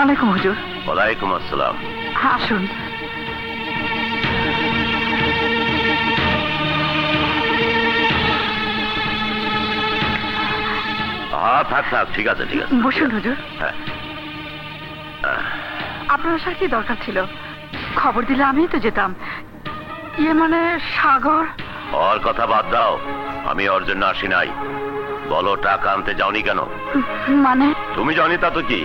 আলাইকুম হুজুর। ওয়ালাইকুম আসসালাম। আসুন। থাক থাক, ঠিক আছে ঠিক আছে, বসুন হুজুর। হ্যাঁ। আপনার সাথে কি দরকার ছিল? খবর দিলে আমিই তো যেতাম। মানে সাগর। ওর কথা বাদ দাও, আমি ওর জন্য আসি নাই। বলো টাকা আনতে যাওনি কেন? মানে তুমি জানি তা তো কি,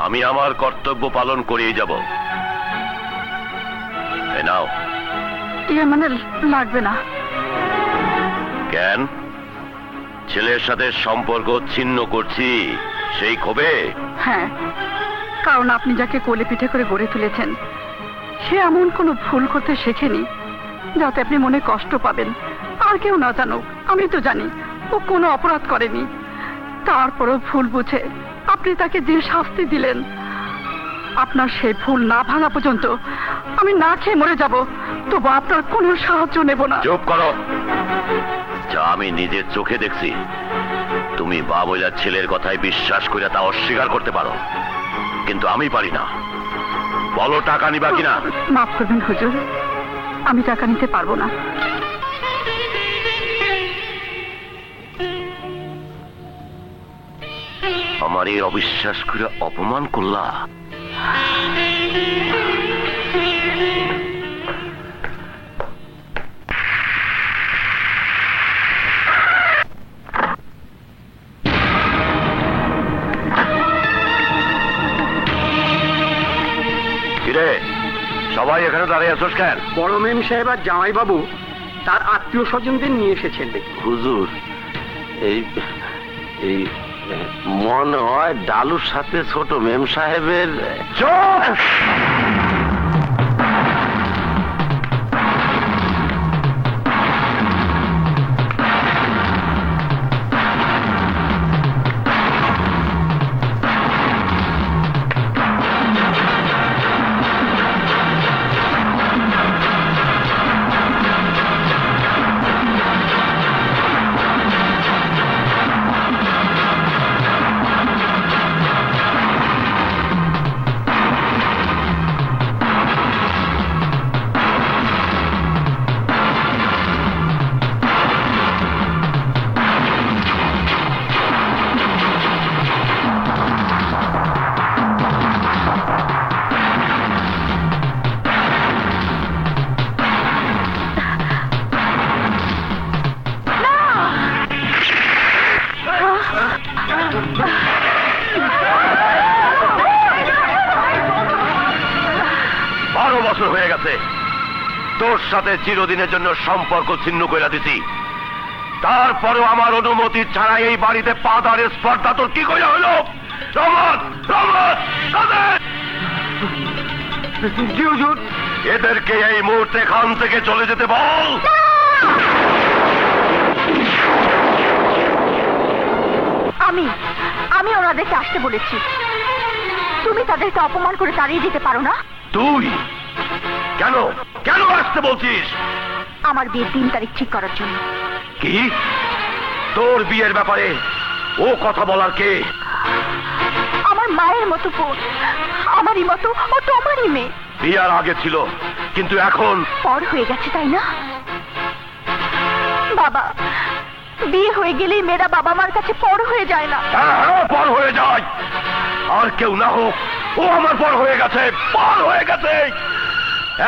আমি আমার কর্তব্য পালন করেই যাব। নাও। মানে লাগবে না। কেন? ছেলের সাথে সম্পর্ক ছিন্ন করছি সেই ক্ষোভে? হ্যাঁ, কারণ আপনি যাকে কোলে পিঠে করে গড়ে তুলেছেন সে এমন কোনো ভুল করতে শেখেনি যাতে আপনি মনে কষ্ট পাবেন। আর কেউ না জানুক, আমি তো জানি ও কোনো অপরাধ করেনি। তারপরও ভুল বুঝে আপনি তাকে যে শাস্তি দিলেন, আপনার সেই ভুল না ভাঙা পর্যন্ত আমি না খেয়ে মরে যাব, তবু আপনার কোনো সাহায্য নেব না। চুপ করো। যা আমি নিজের চোখে দেখছি, তুমি বাবুলার ছেলের কথায় বিশ্বাস করে তা অস্বীকার করতে পারো, কিন্তু আমি পারি না। বলো টাকা নিবা কিনা? মাফ করবেন হুজুর, আমি টাকা নিতে পারবো না। আমার এই অবিশ্বাস করে অপমান করলা। কিরে, সবাই এখানে দাঁড়িয়ে আছোস কেন? বড় মেম সাহেব আর জামাই বাবু তার আত্মীয় স্বজনদের নিয়ে এসেছেন। হুজুর, এই এই মনে হয় ডালুর সাথে ছোট মেম সাহেবের। হয়ে গেছে, তোর সাথে চিরদিনের জন্য সম্পর্ক ছিন্ন করে দিছি, তারপরেও আমার অনুমতি ছাড়া এই বাড়িতে পা দাঁড়ের স্পর্ধা তোর কি করে হলো? রহমত, রহমত, এদেরকে এই মুহূর্তে এখান থেকে চলে যেতে বল। আমি ওনাদেরকে আসতে বলেছি, তুমি তাদেরকে অপমান করে তাড়িয়ে দিতে পারো না? তুই কেন কেন আসতে বলছিস? আমার বিয়ের 3 তারিখ ঠিক করার জন্য। কি? তোর বিয়ের ব্যাপারে ও কথা বলার কে? আমার মায়ের মতো বোন, আমারই মতো ও তোমারই মেয়ে। বিয়ার আগে ছিল, কিন্তু এখন পর হয়ে গেছে, তাই না? বাবা, বিয়ে হয়ে গেলেই মেয়েরা বাবা মার কাছে পর হয়ে যায় না? হ্যাঁ, পর হয়ে যায়। আর কেউ না হোক, ও আমার পর হয়ে গেছে, পার হয়ে গেছে।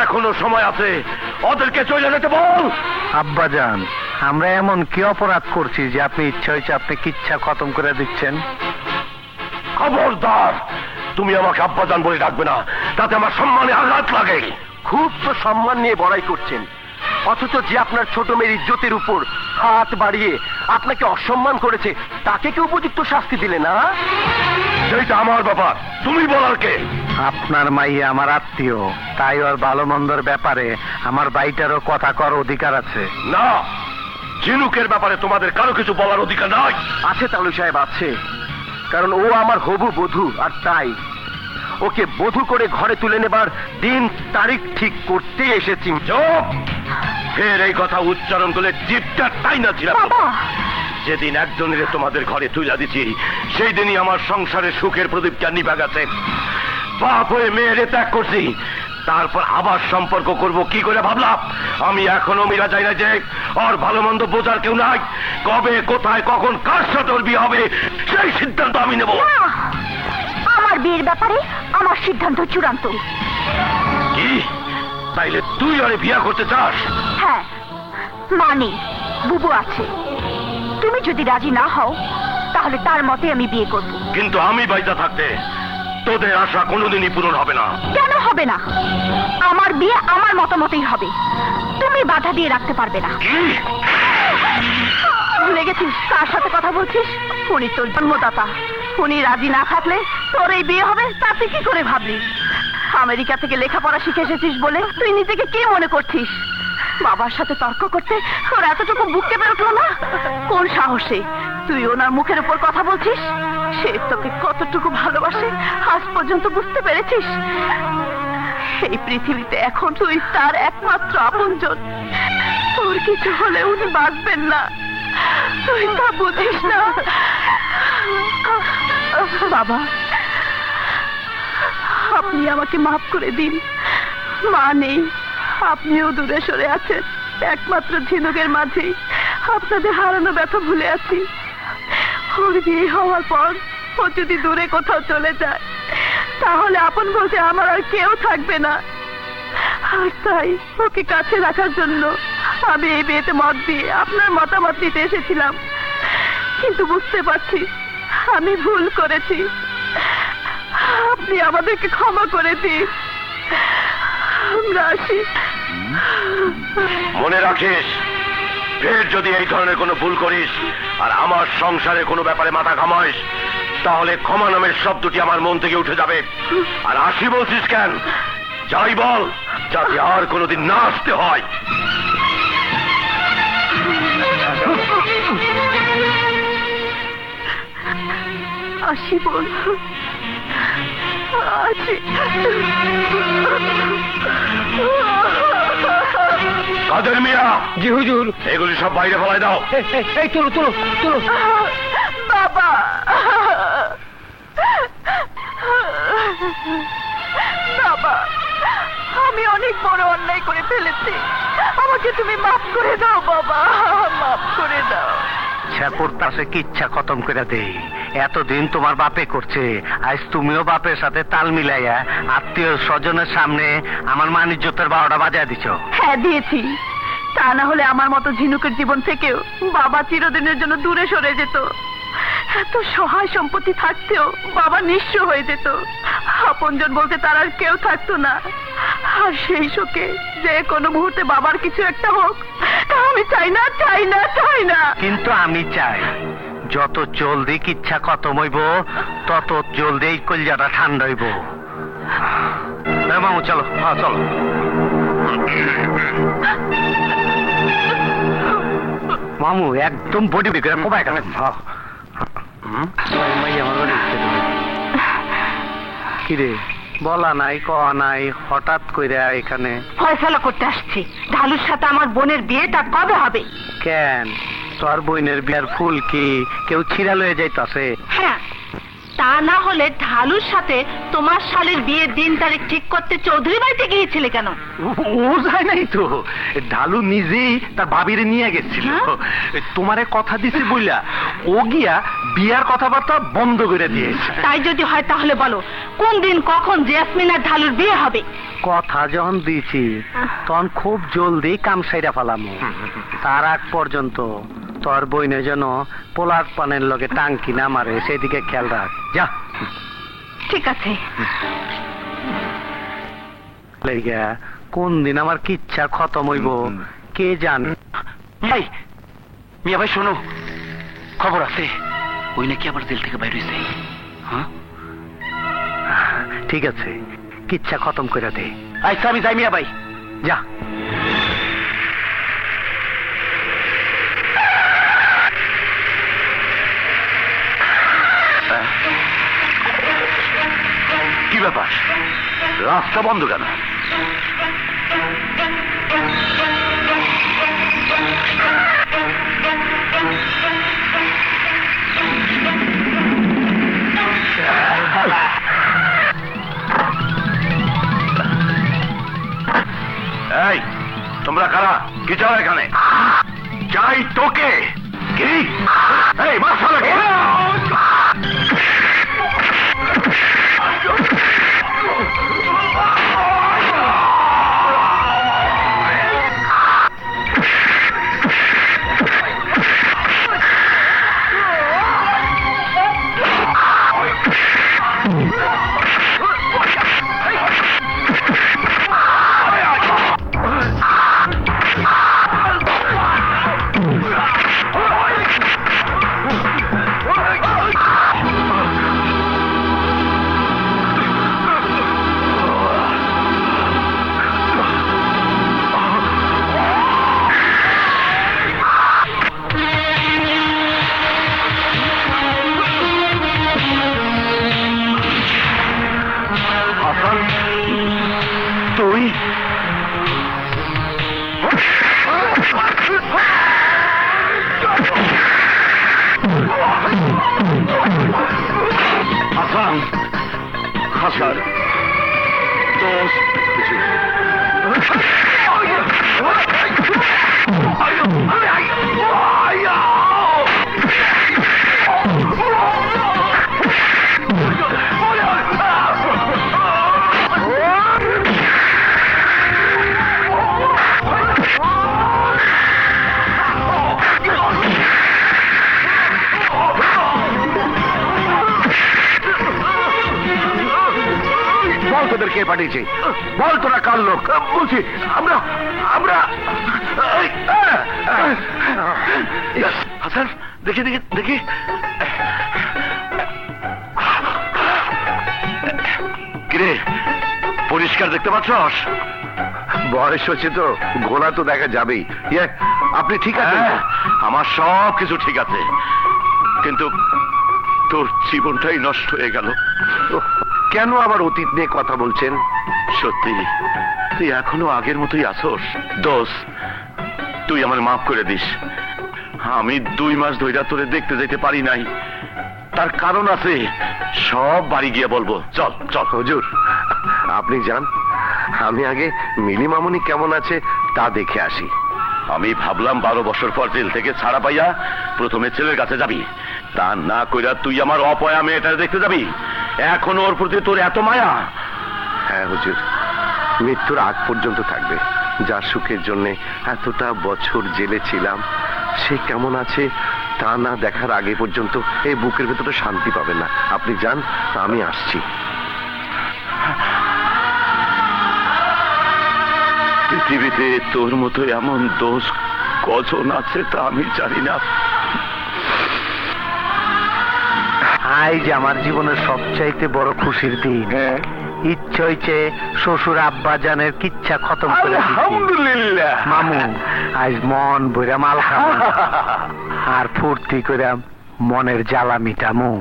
এখনো সময় আছে, ওদেরকে চলে যেতে বল। আব্বাজান, আমরা এমন কি অপরাধ করছি যে আপনি ইচ্ছা হয়েছে আপনি কিচ্ছা খতম করে দিচ্ছেন? খবরদার, তুমি আমাকে আব্বাজান বলে ডাকবে না, তাতে আমার সম্মানে আঘাত লাগে। খুব তো সম্মান নিয়ে বড়াই করছেন, অথচ যে আপনার ছোট মেয়ের ইজ্জতের উপর হাত বাড়িয়ে আপনাকে অসম্মান করেছে তাকে কি উপযুক্ত শাস্তি দিলে না? সেইটা আমার ব্যাপার, তুমি বলার কে? আপনার মাইয়া আমার আত্মীয়, তাই ওর ভালো মন্দর ব্যাপারে আমার ভাইটারও কথা কর অধিকার আছে। না, ঝিনুকের ব্যাপারে তোমাদের কারো কিছু বলার অধিকার নাই। আছে তালু সাহেব, আছে, কারণ ও আমার হবু বধূ, আর তাই ওকে বধূ করে ঘরে তুলে নেবার দিন তারিখ ঠিক করতে এসেছি। চুপ! ফের এই কথা উচ্চারণ করলে জিভটা টাই না ছিল। বাবা, যেদিন একজনের তোমাদের ঘরে তুইলা দিছি সেই দিনই আমার সংসারে সুখের প্রদীপটা নিভা গেছে। বাপ হয়ে মেয়েরে ত্যাগ করছি, তারপর আবার সম্পর্ক করব কি করে ভাবলাম? আমি এখনো মিরা যাই না যে আর ভালো মন্দ বোঝার কেউ নাই। কবে কোথায় কখন কার সাথে ওর বিয়ে হবে সেই সিদ্ধান্ত আমি নেব। আমার বিয়ের ব্যাপারে আমার সিদ্ধান্ত চূড়ান্ত। কি তাইলে তুই আরে বিয়ে করতে চাস? হ্যাঁ, মানে বুবু আছে। তুমি যদি রাজি না হও তাহলে তার মতে আমি বিয়ে করব। কিন্তু আমি বাইচা থাকতে তোদের আশা কোনোদিনই পূরণ হবে না। কেন হবে না? আমার বিয়ে আমার মতামতেই হবে, তুমি বাধা দিয়ে রাখতে পারবে না। কি ভুলে গেছিস কার সাথে কথা বলছিস? উনি তোর জন্মদাতা, উনি রাজি না থাকলে তোর এই বিয়ে হবে তাতে কি করে ভাবলি? আমেরিকা থেকে লেখাপড়া শিখে এসেছিস বলে তুই নিজেকে কি মনে করছিস? বাবার সাথে তর্ক করতে তোর এতটুকু বুক কেঁপে উঠলো না? কোন সাহসে তুই ওনার মুখের উপর কথা বলছিস? সে তোকে কতটুকু ভালোবাসে আজ পর্যন্ত বুঝতে পেরেছিস? এই পৃথিবীতে এখন তুই তার একমাত্র আপনজন। তোর কিছু হলে উনি বাঁচবেন না, তুই তা বুঝিস না। বাবা, আপনি আমাকে মাফ করে দিন। মা নেই, আপনিও দূরে সরে আছেন। একমাত্র ঝিনুকের মাঝেই আপনাদের হারানো ব্যথা ভুলে আছি। ওর বিয়ে হওয়ার পর ও যদি দূরে কোথাও চলে যায় তাহলে আপন বলতে আমার আর কেউ থাকবে না। আর তাই ওকে কাছে রাখার জন্য আমি এই বিয়েতে মত দিয়ে আপনার মতামত নিতে এসেছিলাম। কিন্তু বুঝতে পারছি আমি ভুল করেছি। আপনি আমাদেরকে ক্ষমা করে দিন। আমরা আসি। মনে রাখিস, ফের যদি এই ধরনের কোনো ভুল করিস আর আমার সংসারে কোনো ব্যাপারে মাথা ঘামাইস তাহলে ক্ষমা নামের শব্দটি আমার মন থেকে উঠে যাবে। আর আসি বলছিস কেন? যাই বল, যাতে আর কোনোদিন না আসতে হয়। আসি বল, আসি। কাদের মিয়া? জি হুজুর। এগুলি সব বাইরে ফেলাই দাও। এই তুলো তুলো তুলো। বাবা, বাবা, আমি অনেক বড় অন্যায় করে ফেলেছি, আমাকে তুমি মাফ করে দাও বাবা, মাফ করে দাও। শেরপুর তাসে কি ইচ্ছা খতম করে দেই। এতদিন তোমার বাপে করছে, আজ তুমিও বাপের সাথে তাল মিলাইয়া আত্মীয় স্বজনের সামনে আমার মান ইজ্জতের 12টা বাজায় দিছো। হ্যাঁ দিয়েছি, তা না হলে আমার মতো ঝিনুকের জীবন থেকেও বাবা চিরদিনের জন্য দূরে সরে যেত। এত সহায় সম্পত্তি থাকতেও বাবা নিঃস্ব হয়ে যেত। আপনজন বলতে তার আর কেউ থাকতো না। আর সেই শোকে যে কোনো মুহূর্তে বাবার কিছু একটা হোক, তা আমি চাই না, চাই না, চাই না। কিন্তু আমি চাই যত জলদি ইচ্ছা খতম হইব তত জলদি এই কলজাটা ঠান্ডা হইব। মামু চলো, হ্যাঁ চলো। মামু একদম বডি বিক্রি কমায় গেলেন। কিরে বলা নাই কওয়া নাই, হঠাৎ কইরা এখানে? ফয়সালা করতে আসছি, ঢালুর সাথে আমার বোনের বিয়েটা কবে হবে? কেন তোর বোনের বিয়ার ফুল কি কেউ ছিঁড়া লয়ে যাইতাছে? হ্যাঁ, তা না হলে ঢালুর সাথে তোমার শালীর বিয়ের দিন তারিখ ঠিক করতে চৌধুরী বাড়িতে গিয়েছিলে কেন? ও যায় নাই তো, ঢালু নিজেই তার ভাবিরে নিয়ে গেছিল। তোমারে কথা দিছে বইলা ও গিয়া বিয়ার কথাবার্তা বন্ধ করে দিয়েছে। তাই যদি হয় তাহলে বলো কোন দিন কখন জেসমিন আর ঢালুর বিয়ে হবে? কথা যখন দিছি তখন খুব জলদি কাম সাইরা ফেলামু। তার আগ পর্যন্ত তোর বইনে যেন পোলার পানের লগে টাঙ্কি না মারে সেদিকে খেয়াল রাখ। যা। ঠিক আছে। কোন দিন আমার কিচ্ছা খতম হইব কে জানে। ভাই মিয়া ভাই শোনো, খবর আছে ওই নাকি আবার জেল থেকে বাইর হইছে। হ্যাঁ ঠিক আছে, কিচ্ছা খতম করে দে। আচ্ছা আমি যাই মিয়া ভাই। যা। কি ব্যাপার? রাস্তা বন্ধ কেন? কারা কি চাও এখানে? চাই তোকে। কি এই মাথা লাগে তুই? হাসান, হাসান দোস্ত, তোদের কে পাঠিয়েছে? বল তোরা কার লোক? বলছি আমরা আমরা হাসান, দেখি দেখি দেখি। কিরে, পরিষ্কার দেখতে পাচ্ছস? বয়স হচ্ছে তো, গোলা তো দেখা যাবেই। আপনি ঠিক আছে? আমার সব কিছু ঠিক আছে, কিন্তু তোর জীবনটাই নষ্ট হয়ে গেল। কেন আবার অতীত নিয়ে কথা বলছেন? সত্যি তুই এখনো আগের মতোই আছোস? দোষ, তুই আমার মাফ করে দিস। আমি 2 মাস ধইরা তোরে দেখতে যেতে পারি নাই, তার কারণ আছে, সব বাড়ি গিয়ে বলবো। চল চল। হুজুর আপনি যান, আমি আগে মিলি মামুনি কেমন আছে তা দেখে আসি। আমি ভাবলাম 12 বছর পর জেল থেকে ছাড়া পাইয়া প্রথমে ছেলের কাছে যাবি, তা না কইরা তুই আমার অপয়া মেয়েটা দেখতে যাবি। এখন ওর প্রতি তোর এত মায়া? হ্যাঁ হুজুর, মৃত্যুর আগ পর্যন্ত থাকবে। যার সুখের জন্য এতটা বছর জেলে ছিলাম, সে কেমন আছে তা না দেখার আগে পর্যন্ত এই বুকের ভেতরে শান্তি পাবে না। আপনি যান, আমি আসছি। পৃথিবীতে তোর মতো এমন দোষ কজন আছে তা আমি জানি না। আজ আমার জীবনের সবচাইতে বড় খুশির দিন। ইচ্ছে হইছে শ্বশুর আব্বা জানের কিচ্ছা খতম করে দিছি। আলহামদুলিল্লাহ মামু, আজ মন বইরা মাল খাবো আর ফুর্তি করে মনের জ্বালা মিটামু।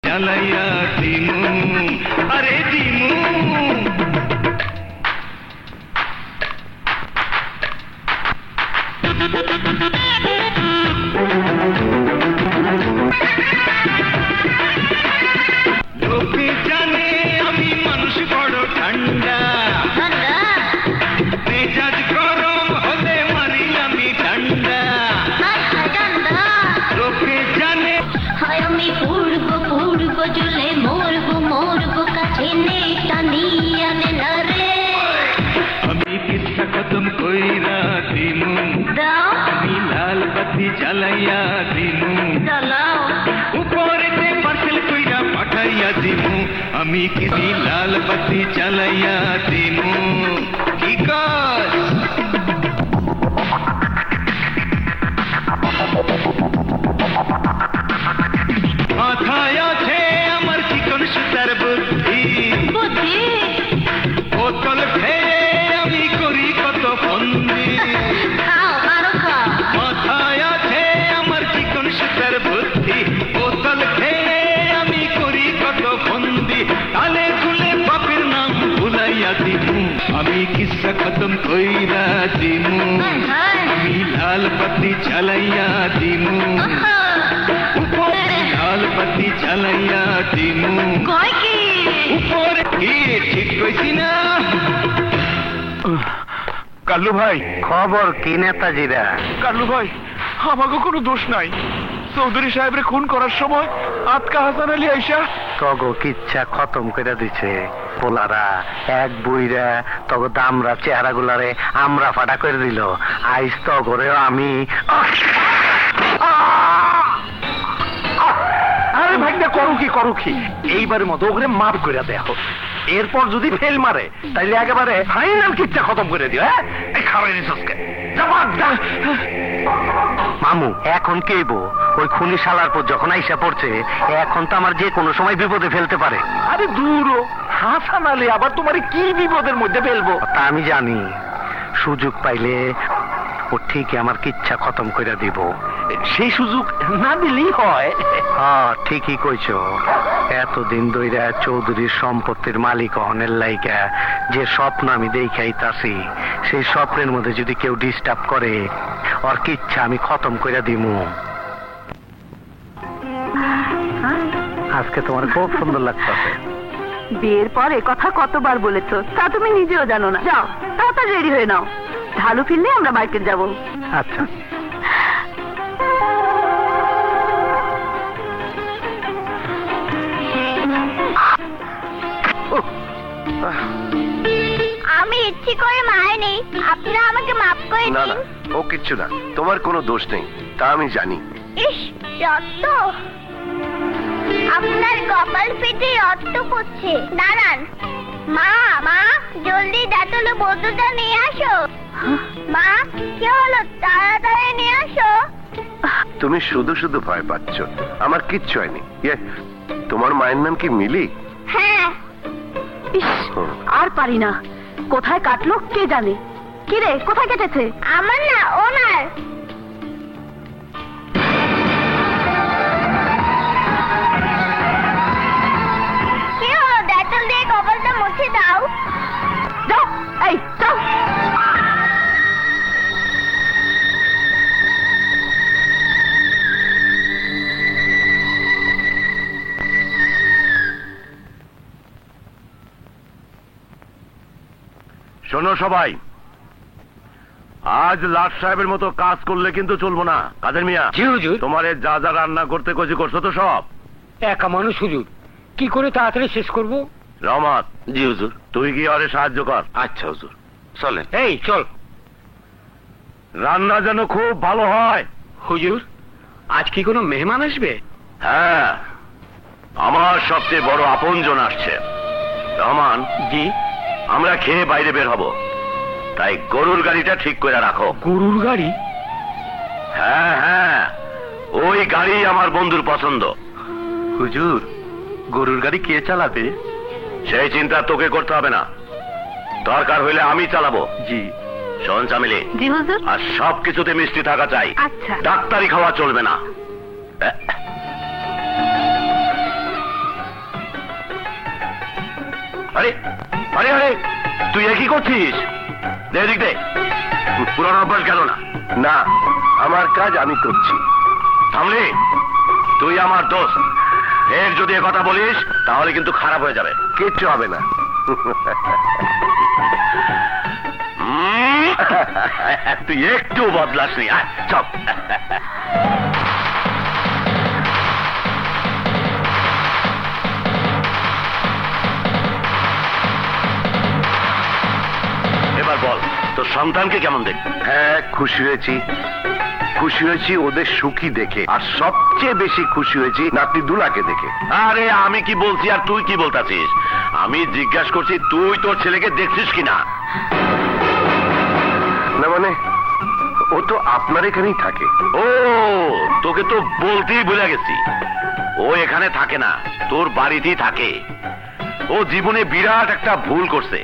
জ্বালাইয়া দিমু, আরে দিমু। লোকে জানে আমি মানুষ বড় ঠান্ডা, মেজাজ গরম হলে মারি আমি ঠান্ডা। লোকে জানে আমি পূর্ব পূর্ব জলে মরবো মরবো কাছে নেই টানিয়া না রে। আমি কিচ্ছা খতম কইরা দিমু, দাও আমি লাল বাতি জ্বালাইয়া দিমু, জ্বালাও উপরেতে পার্সেল কইরা পাঠাইয়া দিমু। আমি কিছি লাল বাতি জ্বালাইয়া দিমু। কি কাজ? মাথায় আছে আমার চিকন সুতার বুদ্ধি বুদ্ধি বোতল ফেলে আমি করি কত ফন্দি খাও আরো খাও মাথায় আছে আমার চিকন সুতার বুদ্ধি বোতল ফেলে আমি করি কত ফন্দি তালে তুলে বাপের নাম ভুলাইয়া দিমু আমি কিসা খতম কইরা দিমু আমি লাল বাতি জ্বালাইয়া দিমু উপরে লাল বাতি জ্বালাইয়া দিমু কয় কি উপরে কি ঠিক কইছি না কাল্লু ভাই খবর কি নেতাজিরা? কাল্লু ভাই আমাকে কোনো দোষ নাই চৌধুরী সাহেবের খুন করার সময় আতকা হাসান আলী আইসা তগো কিচ্ছা খতম করে দিছে পোলারা এক বুইরা তগো দামরা চেহারা গুলারে আমরা ফাটা করে দিল। আইস তগরেও আমি আরে ভাইটা করু কি এইবারের মতো ওখানে মাফ করে দেখো, এরপর যদি ফেল মারে তাইলে একেবারে ফাইনাল কিচ্ছা খতম করে দিও। হ্যাঁ এই খাওয়াই নিছসকে মামু এখন কেইব ওই খুনি শালার পর যখন আইসা পড়ছে এখন তো আমার যে কোনো সময় বিপদে ফেলতে পারে। আরে দূর হাসান আলী আবার তোমার কি বিপদের মধ্যে ফেলবো? তা আমি জানি, সুযোগ পাইলে ও ঠিকই আমার কিচ্ছা খতম করে দিব। সেই সুযোগ না দিলেই হয়। হ্যাঁ ঠিকই কইছো, এতদিন ধইরা চৌধুরীর সম্পত্তির মালিক হনের লাইকা যে স্বপ্ন আমি দেখাইতাছি, সেই স্বপ্নের মধ্যে যদি কেউ ডিস্টার্ব করে ওর কিচ্ছা আমি খতম করে দিমু। আজকে তোমার খুব সুন্দর লাগতেছে। বিয়ের পর এ কথা কতবার বলেছো, তা তুমি নিজেও জানো না। যাও তাড়াতাড়ি রেডি হয়ে নাও, ঢালু ফিরলে আমরা মার্কেট যাব। আচ্ছা আমি ইচ্ছে করে মারিনি, আপনারা আমাকে মাফ করে না দিন। না ও কিচ্ছু না, তোমার কোনো দোষ নেই তা আমি জানি। ইস রক্ত, আপনার কপাল ফেটে রক্ত পড়ছে। দাঁড়ান মা, মা জলদি ডেটল বোতলটা নিয়ে আসো। মা কি হলো, তাড়াতাড়ি নিয়ে আসো। তুমি শুধু শুধু ভয় পাচ্ছ, আমার কিচ্ছু হয়নি। তোমার মায়ের নাম কি মিলি? হ্যাঁ। ইস আর পারি না, কোথায় কাটলো কে জানে। কি রে, কোথায় কেটেছে? আমার না, ওনার। কি হলো, ডেটল দিয়ে কপালটা মুছে দাও। যাও, এই যাও। শোনো সবাই, আজ লাট সাহেবের মতো কাজ করলে কিন্তু চলবো না। কাদের মিয়া, জি হুজুর। তোমারে যা যা রান্না করতে কজি করছো তো সব? একা মানুষ হুজুর, কি করে তাড়াতাড়ি শেষ করব? রহমত, জি হুজুর। তুই কি আরে সাহায্য কর। আচ্ছা হুজুর, চলেন। এই চল। রান্না যেন খুব ভালো হয়। হুজুর আজ কি কোনো মেহমান আসবে? হ্যাঁ, আমার সবচেয়ে বড় আপনজন আসছে। রহমান, জি। আমরা খেয়ে বাইরে বের হব, তাই গরুর গাড়িটা ঠিক করে রাখো। গরুর গাড়ি? হ্যাঁ হ্যাঁ, ওই গাড়ি আমার বন্ধুর পছন্দ। হুজুর গরুর গাড়ি কে চালাবে? সেই চিন্তা তোকে করতে হবে না, দরকার হইলে আমি চালাবো। জি। শোন চামেলি, জি হুজুর। আর সব কিছুতে মিষ্টি থাকা চাই। আচ্ছা। ডাক্তারি খাওয়া চলবে না। আরে আরে আরে, তুই একই করছিস? দে এদিক দে, পুরানো অভ্যাস গেল না। না, আমার কাজ আমি করছি। থামলি, তুই আমার দোস্ত, এর যদি এ কথা বলিস তাহলে কিন্তু খারাপ হয়ে যাবে। কিচ্ছু হবে না। তুই একটু বদলাস নি। চল। এবার বল, তোর সন্তানকে কেমন দেখ? হ্যাঁ, খুশি হয়েছি। খুশি হয়েছি ওদের সুখী দেখে, আর সবচেয়ে বেশি খুশি হয়েছি নাতি দুলাকে দেখে। আরে আমি কি বলছি আর তুই কি বলতাছিস? আমি জিজ্ঞাসা করছি তুই তোর ছেলেকে দেখছিস কিনা। না মানে ও তো আপনার এখানেই থাকে। ও, তোকে তো বলতেই ভুলে গেছি, ও এখানে থাকে না, তোর বাড়িতেই থাকে। ও জীবনে বিরাট একটা ভুল করছে,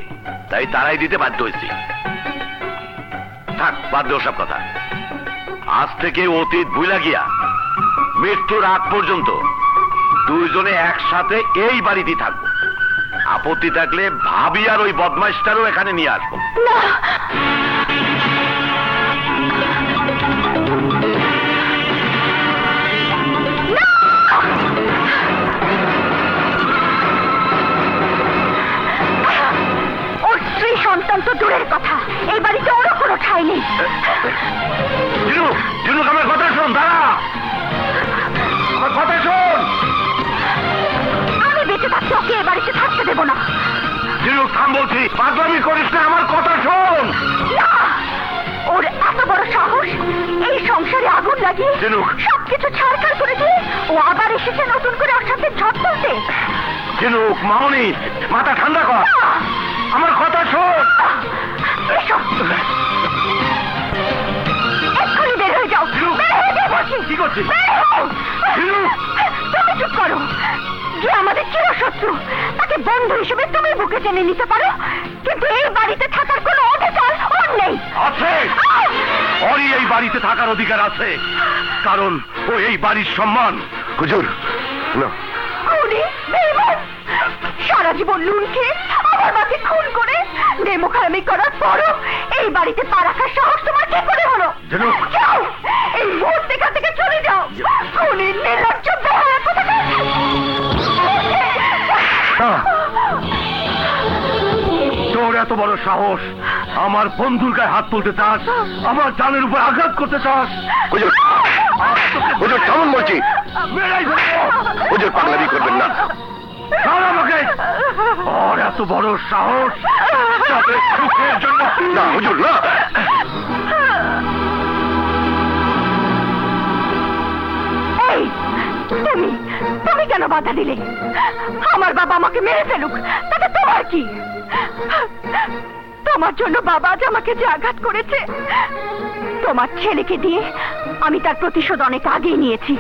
তাই তারাই দিতে বাধ্য হয়েছি। থাক, বাদ দে ওসব কথা। আজ থেকে অতীত ভুলা গিয়া মৃত্যুর আগ পর্যন্ত দুইজনে একসাথে এই বাড়িতেই থাকবো। আপত্তি থাকলে ভাবি আর ওই বদমাইশটারও এখানে নিয়ে আসবো। ওর স্ত্রী সন্তান তো দূরের কথা, এই বাড়িতে ওরও কোনো ঠাঁই নেই। জিনুক, আমার কথা শোন, দাঁড়া, আমার কথা শোন। আমি বেঁচে থাকতে ওকে এ বাড়িতে থাকতে দেবো না। জিনুক, থাম বলছি, পাগলামি করিস না, আমার কথা শোন। না, ওর এত বড় সাহস, এই সংসারে আগুন লাগিয়ে জিনুক, সবকিছু ছাড়খাড় করে দিয়ে ও আবার এসেছে নতুন করে ওর সাথে ঝড় তুলতে। জিনুক, মামনি, মাথা ঠান্ডা কর, আমার কথা শোন। এসো, এক্ষুনি বের হয়ে যাও। বের হয়ে যাও বলছি। কি করছিস? বের হও। তুমি চুপ করো। যে আমাদের চিরশত্রু, তাকে বন্ধু হিসেবে তুমি বুকে টেনে নিতে পারো, কিন্তু এই বাড়িতে থাকার কোনো অধিকার ওর নেই। আছে, ওরই এই বাড়িতে থাকার অধিকার আছে, কারণ ও এই বাড়ির সম্মান। হুজুর, না, খুনি, বেঈমান, সারা জীবন লুন খেয়ে আমার মাকে খুন করে নেমোখারামি করার পরও এই বাড়িতে পা রাখার সাহস তোমার কি করে হলো? জিনুক, যাও, এই মুহূর্তে এখান থেকে চলে যাও। খুনির নির্লজ্জ বেহায়া কোথাকার। তোর এত বড় সাহস, আমার বন্ধুর গায়ে হাত তুলতে চাস, আমার জানের উপর আঘাত করতে চাস? হুজুর, হুজুর কেমন বলছি, হুজুর পাগলামি করবেন না। আমাকে ওর এত বড় সাহস, তবে সুখের জন্য না হুজুর, না। এই, তুমি কেন বাধা দিলে? আমার বাবা আমাকে মেরে ফেলুক, তাতে তোমার কি? তোমার জন্য বাবা আজ আমাকে যে আঘাত করেছে, তোমার ছেলেকে দিয়ে আমি তার প্রতিশোধ অনেক আগেই নিয়েছি।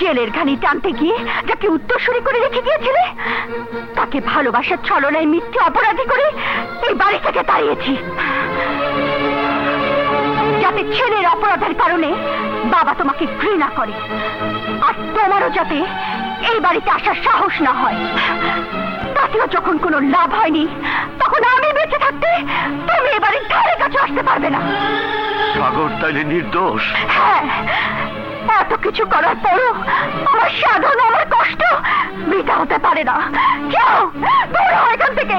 জেলের ঘানি টানতে গিয়ে যাকে উত্তরসূরি করে রেখে গিয়েছিলে, তাকে ভালোবাসার ছলনায় মিথ্যে অপরাধী করে এই বাড়ি থেকে তাড়িয়েছি, যাতে ছেলের অপরাধের কারণে বাবা তোমাকে ঘৃণা করে, আর তোমারও যাতে এই বাড়িতে আসার সাহস না হয়। তাতেও যখন কোনো লাভ হয়নি, তখন আমি বেঁচে থাকতে তুমি এ বাড়ির ধারে কাছে আসতে পারবে না। সাগর তাইলে নির্দোষ? হ্যাঁ, এত কিছু করার পরও আমার সাধন, আমার কষ্ট বৃথা হতে পারে না। যাও, দূর হও এখান থেকে।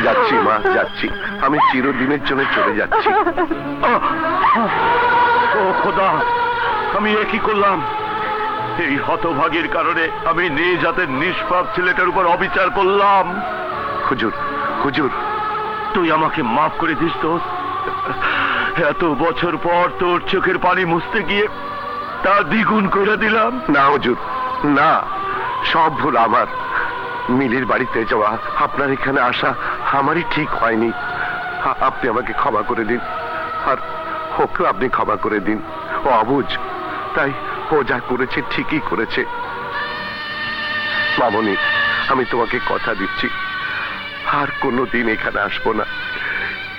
যাচ্ছি মা, যাচ্ছি, আমি চিরদিনের জন্য চলে যাচ্ছি। ও খোদা, আমি এ কি করলাম? এই হতভাগীর কারণে আমি নিজ হাতের নিষ্পাপ ছেলেটার উপর অবিচার করলাম। হুজুর, হুজুর, তুই আমাকে মাফ করে দিস দোস্ত। এত বছর পর তোর চোখের পানি মুছতে গিয়ে তা দ্বিগুণ করে দিলাম। না হুজুর, না, সব ভুল আমার। মিলির বাড়িতে যাওয়া, আপনার এখানে আসা আমারই ঠিক হয়নি। আপনি আমাকে ক্ষমা করে দিন, আর ওকে আপনি ক্ষমা করে দিন। ও অবুঝ, তাই ও যা করেছে ঠিকই করেছে। মামনি, আমি তোমাকে কথা দিচ্ছি, আর কোনোদিন এখানে আসবো না।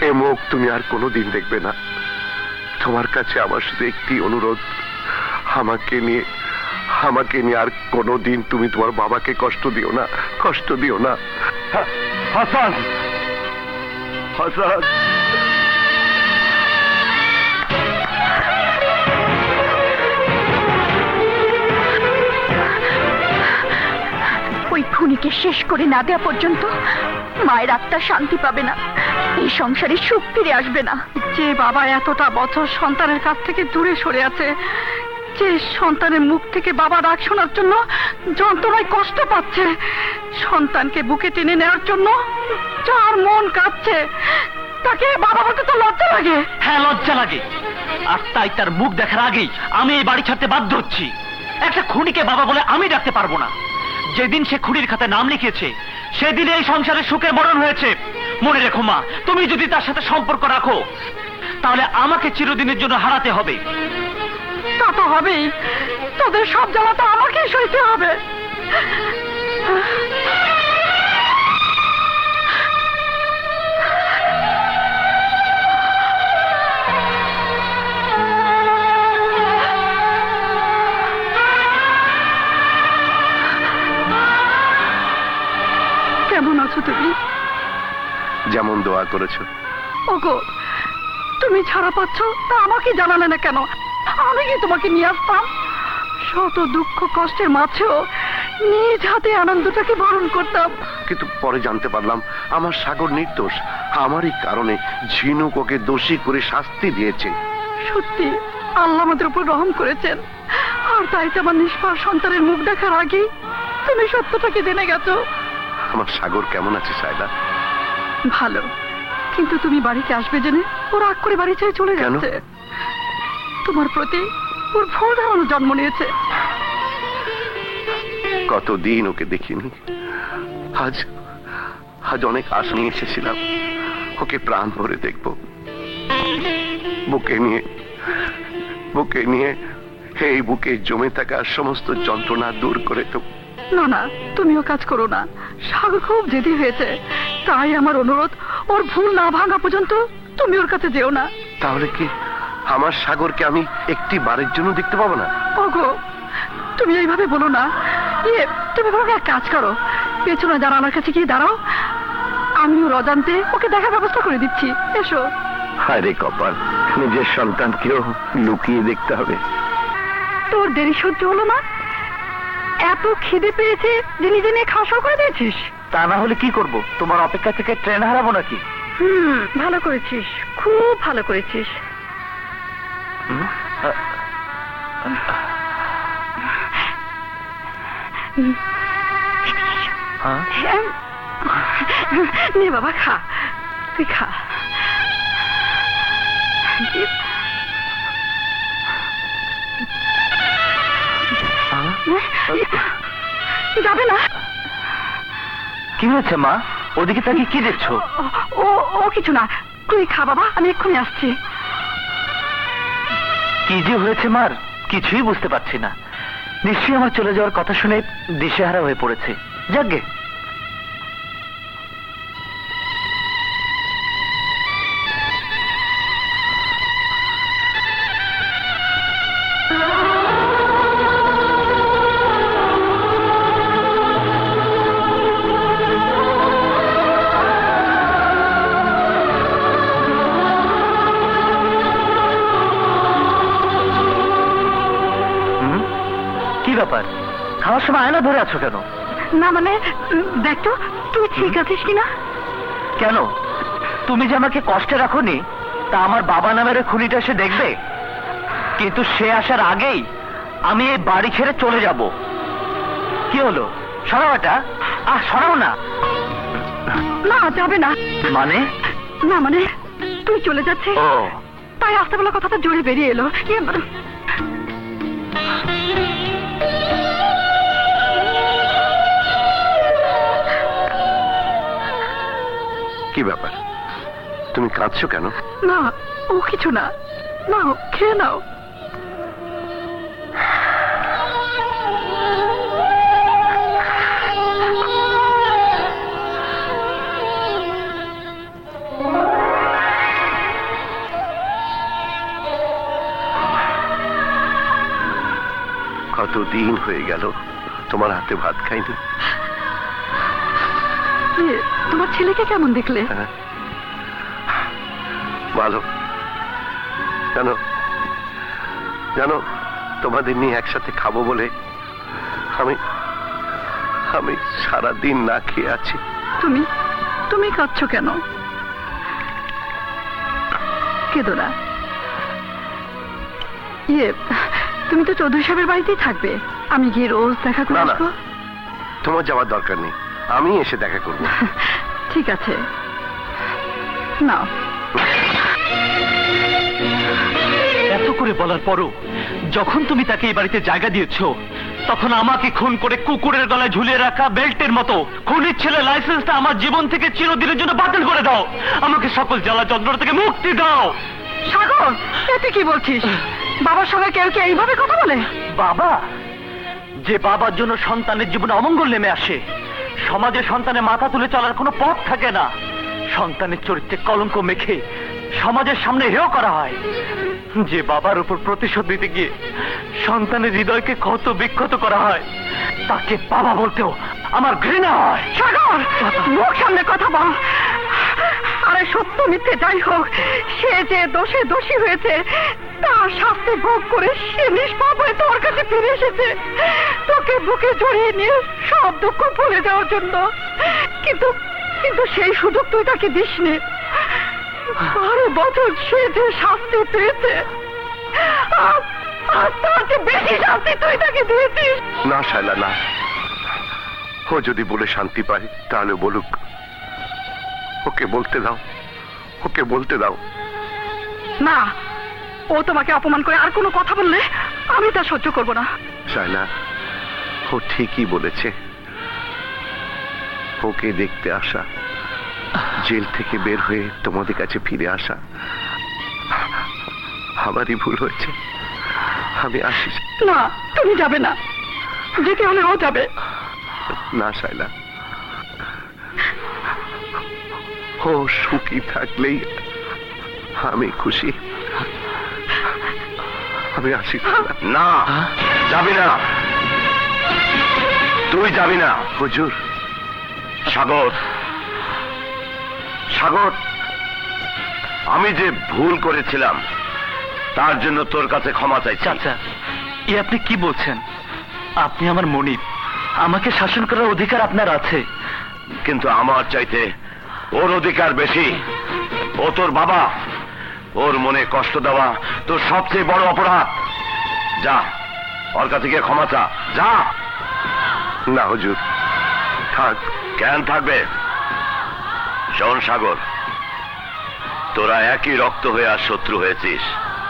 এ মুখ তুমি আর কোনোদিন দেখবে না। তোমার কাছে আমার শুধু একটি অনুরোধ, আমাকে নিয়ে আর কোনোদিন তুমি তোমার বাবাকে কষ্ট দিও না, কষ্ট দিও না। হাসান, হাসান, ওই খুনিকে শেষ করে না দেওয়া পর্যন্ত মায়ের আত্মা শান্তি পাবে না, এই সংসারে সুখ ফিরে আসবে না। যে বাবা এতটা বছর সন্তানের কাছ থেকে দূরে সরে আছে, যে সন্তানের মুখ থেকে বাবা ডাক শোনার জন্য যন্ত্রণায় কষ্ট পাচ্ছে, সন্তানকে বুকে টেনে নেওয়ার জন্য যার মন কাঁদছে, তাকে বাবা বলতে তো লজ্জা লাগে। হ্যাঁ, লজ্জা লাগে, আর তাই তার মুখ দেখার আগেই আমি এই বাড়ি ছাড়তে বাধ্য হচ্ছি। একটা খুনিকে বাবা বলে আমি ডাকতে পারবো না। যেদিন সে খুনির খাতায় নাম লিখিয়েছে, সেদিন এই সংসারে সুখের মরণ হয়েছে। মনে রেখো মা, তুমি যদি তার সাথে সম্পর্ক রাখো, তাহলে আমাকে চিরদিনের জন্য হারাতে হবে। তা তো হবেই, তোদের সব জ্বালা তো আমাকেই সইতে হবে। কেমন আছো তুমি? যেমন দোয়া করেছো। ওগো, তুমি ছাড়া পাচ্ছ তা আমাকে জানালে না কেন? আমি কি তোমাকে নিয়ে আসতাম? শত দুঃখ কষ্টের মাঝেও নিজ হাতে আনন্দটাকে বরণ করতাম। কিন্তু পরে জানতে পারলাম আমার সাগর নির্দোষ। আমারই কারণে ঝিনুক ওকে দোষী করে শাস্তি দিয়েছে। সত্যি আল্লাহ আমাদের উপর রহম করেছেন, আর তাই তো আমার নিষ্পাপ সন্তানের মুখ দেখার আগেই তুমি সত্যটাকে জেনে গেছো। আমার সাগর কেমন আছে সায়লা? ভালো, কিন্তু তুমি বাড়িতে আসবে জেনে ও রাগ করে বাড়ি ছেড়ে চলে কেন? যাচ্ছে। তোমার প্রতি ওর ভুল ধারণা জন্ম নিয়েছে। কতদিন ওকে দেখিনি। আজ আজ অনেক আশা নিয়ে এসেছিলাম, ওকে প্রাণ ভরে দেখব। বুকে নিয়ে এই বুকে জমে থাকা সমস্ত যন্ত্রণা দূর করে তো। না না, তুমিও কাজ করো না। সাগর খুব জেদি হয়েছে, তাই আমার অনুরোধ, ওর ভুল না ভাঙা পর্যন্ত তুমি ওর কাছে যেও না। তাহলে কি আমার সাগরকে আমি একটি বারের জন্য দেখতে পাবো না? ওগো, তুমি এইভাবে বলো না। তুমি বরং এক কাজ করো, পেছনে জানালার কাছে গিয়ে দাঁড়াও, আমি ওর অজান্তে ওকে দেখার ব্যবস্থা করে দিচ্ছি। এসো। আরে কপাল, নিজের সন্তানকেও লুকিয়ে দেখতে হবে। তোর দেরি সহ্য হলো না? এত খিদে পেয়েছে যে নিজে নিয়ে খাওয়া শুরু করে দিয়েছিস? তা না হলে কি করব? তোমার অপেক্ষা থেকে ট্রেন হারাবো নাকি? ভালো করেছিস, খুব ভালো করেছিস। নে বাবা, খা, তুই খা। যাবে না? কি হয়েছে মা? ওদিকে তাকে কি দেখছো? ও কিছু না, তুই খা বাবা, আমি এক্ষুনি আসছি। কি যে হয়েছে মার কিছুই বুঝতে পারছি না। নিশ্চয়ই আমার চলে যাওয়ার কথা শুনে দিশেহারা হয়ে পড়েছে। যাকগে, ব্যাপার? খাওয়ার সময় আয়না ধরে আছো কেন? না মানে, দেখ তো তুই ঠিক আছিস কিনা। কেন? তুমি যে আমাকে কষ্টে রাখোনি, তা আমার বাবা নামের খুনিটা সে দেখবে, কিন্তু সে আসার আগেই আমি এই বাড়ি ছেড়ে চলে যাব। কি হলো? সরাও এটা। সরাও না। না, যাবে না। মানে? না মানে, তুই চলে যাচ্ছিস, ও তাই আসতে বলা কথাটা জোরে বেরিয়ে এলো। কি ব্যাপার, তুমি কাঁদছো কেন? না, ও কিছু না। নাও, খেয়ে নাও। কতদিন হয়ে গেল তোমার হাতে ভাত খাইনি। তোমার ছেলেকে কেমন দেখলে? ভালো। জানো জানো তোমাদের নিয়ে একসাথে খাবো বলে আমি সারা দিন না খেয়ে আছি। তুমি কাঁদছো কেন? কেঁদো না। তুমি তো চৌধুরী সাহেবের বাড়িতেই থাকবে, আমি গিয়ে রোজ দেখা করে আসবো। তোমার যাওয়ার দরকার নেই, আমি এসে দেখা করব। ঠিক আছে, নাও। এত করে বলার পরও যখন তুমি তাকে এই বাড়িতে জায়গা দিয়েছো, তখন আমাকে খুন করে কুকুরের গলায় ঝুলিয়ে রাখা বেল্টের মতো খুনির ছেলে লাইসেন্সটা আমার জীবন থেকে চিরদিনের জন্য বাতিল করে দাও। আমাকে সকল জ্বালা যন্ত্রণা থেকে মুক্তি দাও। সাগর, তুই কি বলছিস? বাবার সঙ্গে কেউ কি এইভাবে কথা বলে? বাবা, যে বাবার জন্য সন্তানের জীবনে অমঙ্গল নেমে আসে, সমাজে সন্তানের মাথা তুলে চলার কোনো পথ থাকে না। সন্তানের চরিত্রে কলঙ্ক মেখে সমাজের সামনে হেয় করা হয়। যে বাবার উপর প্রতিশোধ দিতে গিয়ে সন্তানের হৃদয়কে ক্ষত বিক্ষত করা হয়, তাকে বাবা বলতেও আমার ঘৃণা হয়। সাগর, মুখ সামনে কথা বল। আরে সত্য মিথ্যে যাই হোক, সে যে দোষে দোষী হয়েছে তার শাস্তি ভোগ করে সে নিষ্পাপ হয়ে তোর কাছে ফিরে এসেছে, তোকে বুকে জড়িয়ে নিয়ে সব দুঃখ ভুলে যাওয়ার জন্য। কিন্তু কিন্তু সেই সুযোগ তুই তাকে দিসনি। 12 বছর সে যে শাস্তি পেয়েছে, আর তার যে বেশি শাস্তি তুই তাকে দিয়েছিস। না শায়লা, না। ও যদি বলে শান্তি পায় তাহলে বলুক। ওকে বলতে দাও, ওকে বলতে দাও। না, ও তোমাকে অপমান করে আর কোনো কথা বললে আমি তা সহ্য করব না। শায়লা, ও ঠিকই বলেছে। ওকে দেখতে আসা, জেল থেকে বের হয়ে তোমাদের কাছে ফিরে আসা আমারই ভুল হয়েছে। আমি আসি। না, তুমি যাবে না। যেতে হলে ও যাবে। না শায়লা, ও সুখী থাকলেই আমি খুশি। আমি আসি। না, যাবি না, তুই যাবি না। হুজুর। সাগর, সাগর, আমি যে ভুল করেছিলাম তার জন্য তোর কাছে ক্ষমা চাইছি। চাচা, এ আপনি কি বলছেন? আপনি আমার মনিব, আমাকে শাসন করার অধিকার আপনার আছে। কিন্তু আমার চাইতে ওর অধিকার বেশি। ও তোর বাবা, ওর মনে কষ্ট দেওয়া তোর সবচেয়ে বড় অপরাধ। যা, ওর কাছে গিয়ে ক্ষমা চা, যা। না হুজুর, থাক। কেন থাকবে? শোন সাগর, তোরা একই রক্ত হয়ে আর শত্রু হয়েছিস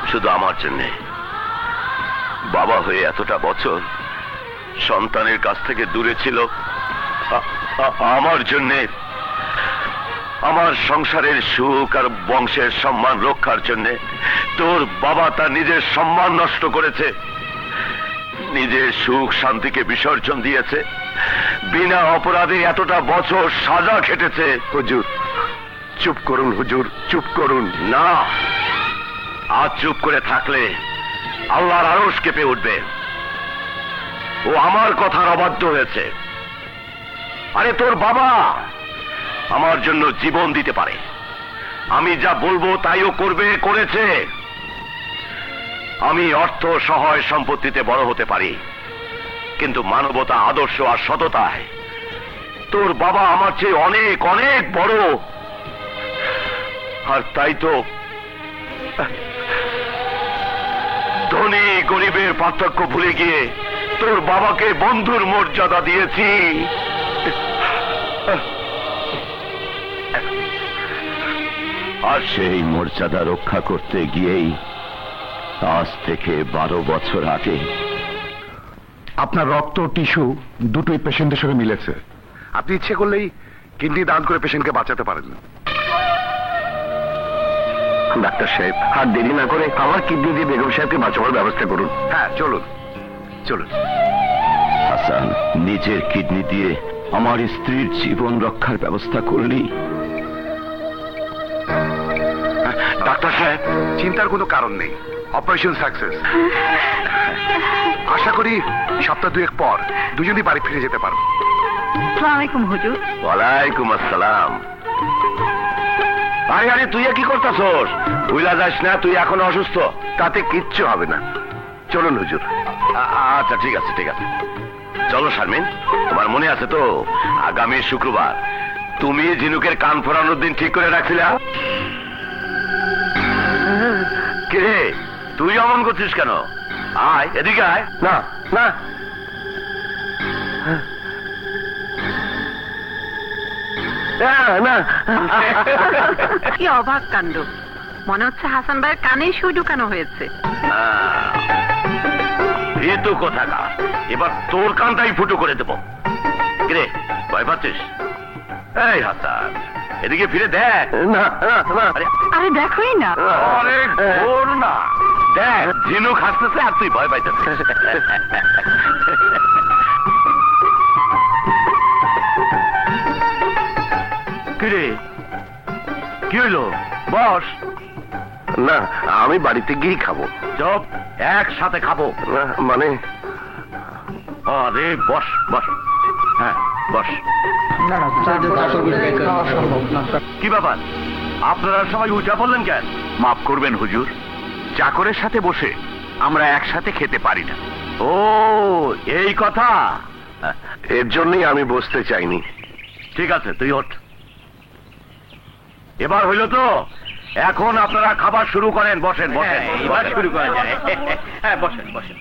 শুধু আমার জন্যে। বাবা হয়ে এতটা বছর সন্তানের কাছ থেকে দূরে ছিল আমার জন্যে, আমার সংসারের সুখ আর বংশের সম্মান রক্ষার জন্যে। তোর বাবা তার নিজের সম্মান নষ্ট করেছে, নিজের সুখ শান্তিকে বিসর্জন দিয়েছে, বিনা অপরাধে এতটা বছর সাজা খেটেছে। হুজুর, চুপ করুন হুজুর, চুপ করুন। না, আজ চুপ করে থাকলে আল্লাহর আরশ কেঁপে উঠবে। ও আমার কথার অবাধ্য হয়েছে। আরে তোর বাবা আমার জন্য জীবন দিতে পারে, আমি যা বলবো তাইও করবে, করেছে। আমি অর্থ সহায় সম্পত্তিতে বড় হতে পারি, কিন্তু মানবতা, আদর্শ আর সততায় তোর বাবা আমার চেয়ে অনেক অনেক বড়। আর তাই তো ধনী গরিবের পার্থক্য ভুলে গিয়ে তোর বাবাকে বন্ধুর মর্যাদা দিয়েছি। আর সেই মর্যাদা রক্ষা করতে গিয়েই আজ থেকে 12 বছর আগে আপনার রক্ত টিস্যু দুটোই পেশেন্টের সঙ্গে মিলেছে। আপনি ইচ্ছে করলেই কিডনি দান করে পেশেন্টকে বাঁচাতে পারেন। ডাক্তার সাহেব, আর দেরি না করে আমার কিডনি দিয়ে বেগম সাহেবকে বাঁচাবার ব্যবস্থা করুন। হ্যাঁ, চলুন চলুন। হাসান, নিজের কিডনি দিয়ে আমার স্ত্রীর জীবন রক্ষার ব্যবস্থা করলি। ডাক্তার সাহেব, চিন্তার কোনো কারণ নেই, অপারেশন সাকসেস। আশা করি সপ্তাহ 2 পর দুজনই বাড়ি ফিরে যেতে পারবো। আসসালামু আলাইকুম হুজুর। ওয়ালাইকুম আসসালাম। আরে আরে, তুই কি করতেছস? ভুলা যাস না, তুই এখন অসুস্থ। তাতে কিচ্ছু হবে না। চলুন হুজুর। আচ্ছা, ঠিক আছে ঠিক আছে, চলো। শারমিন, তোমার মনে আছে তো আগামী শুক্রবার তুমি ঝিনুকের কান ফোরানোর দিন ঠিক করে রাখছিলা? কে তুই অমন করছিস কেন? আয় এদিকে আয়। না না, না। কি অবাক কাণ্ড, মনে হচ্ছে হাসান ভাইয়ের কানেই সুই ঢুকানো হয়েছে। এই তো কথা না, এবার তোর কানটাই ফুটো করে দেবো। কিরে, ভয় পাচ্ছিস? এই হাসান, এদিকে ফিরে দেখ। না না না আরে দেখোই না। আরে ওর না, দেখ ঝিনুক হাসতেছে আর তুই ভয় পাইতেছিস। কিরে কি হইলো? বস। না, আমি বাড়িতে গিয়েই খাবো। চপ, একসাথে খাবো। মানে আরে বস বস, হ্যাঁ বস। কি ব্যাপার, আপনারা সবাই উঠা পড়লেন কেন? মাফ করবেন হুজুর, চাকরের সাথে বসে আমরা একসাথে খেতে পারি না। ও এই কথা, এর জন্যই আমি বসতে চাইনি। ঠিক আছে তুই ওঠ। এবার হইল তো, এখন আপনারা খাবার শুরু করেন। বসেন বসেন, এবার শুরু করা যায়। হ্যাঁ বসেন বসেন।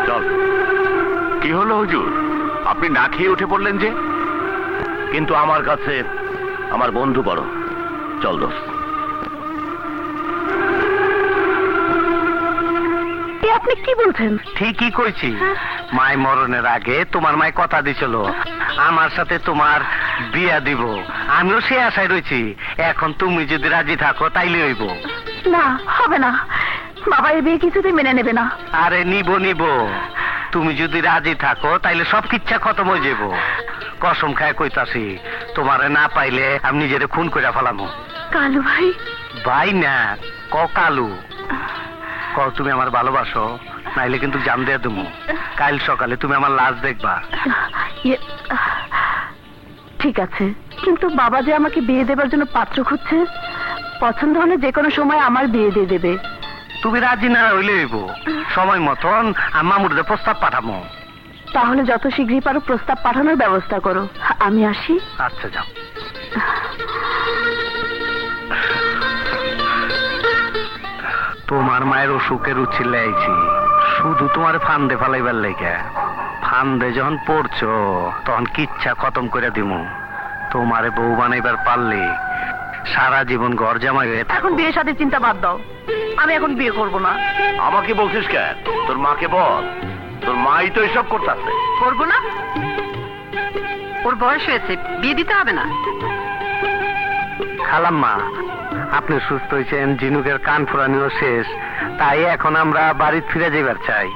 চল। কি হলো হুজুর, আপনি না খেয়ে উঠে পড়লেন যে? কিন্তু আমার কাছে আমার বন্ধু বড়। চল দোস্ত। আপনি কি বলছেন? ঠিকই কইছি। মায় মরণের আগে তোমার মায় কথা দিছিল আমার সাথে তোমার বিয়া দিব। আমিও সে আশায় রয়েছি। এখন তুমি যদি রাজি থাকো তাইলে হইব। না, হবে না। বাবা এই বিয়ে কিছুতেই মেনে নেবে না। আরে নিব নিব, তুমি যদি রাজি থাকো তাইলে সব কিচ্ছা খতম হয়ে যাব। কসম খায় কইতাছি, তোমারে না পাইলে আমি নিজেরে খুন করে ফেলামো। কালু ভাই? ভাই না, ক কালু। ক তুমি আমার ভালোবাসো, নাইলে কিন্তু জান দিয়ে দেবো। কাল সকালে তুমি আমার লাশ দেখবা। ঠিক আছে, কিন্তু বাবা যে আমাকে বিয়ে দেবার জন্য পাত্র খুঁজছে, পছন্দ হলে যে কোনো সময় আমার বিয়ে দিয়ে দেবে। তুমি রাজি না হইলে হইব। সময় মতন মামুরদের প্রস্তাব পাঠাবো। তাহলে যত শীঘ্রই পারো প্রস্তাব পাঠানোর ব্যবস্থা করো। আমি আসি। আচ্ছা যাও। তোমার মায়ের অসুখের উচ্ছিলে আইছি শুধু তোমার ফান্দে ফালাইবার লেগে। ফান্দে যখন পড়ছো তখন কিচ্ছা খতম করে দিমু। তোমারে বউ বানাইবার পারলে সারা জীবন ঘর জামাই হয়ে থাকো। এখন বিয়ে সাথে চিন্তা বাদ দাও। আমি এখন বিয়ে করব না। আমাকে বলছিস কেন? তোর মাকে বল, তোর মাই তো এসব করতেছে। করবো না? ওর বয়স হয়েছে, বিয়ে দিতে হবে না। খালাম্মা, আপনি সুস্থ হয়েছেন, ঝিনুকের কান ফুরানিও শেষ, তাই এখন আমরা বাড়ি ফিরে যাবার চাই।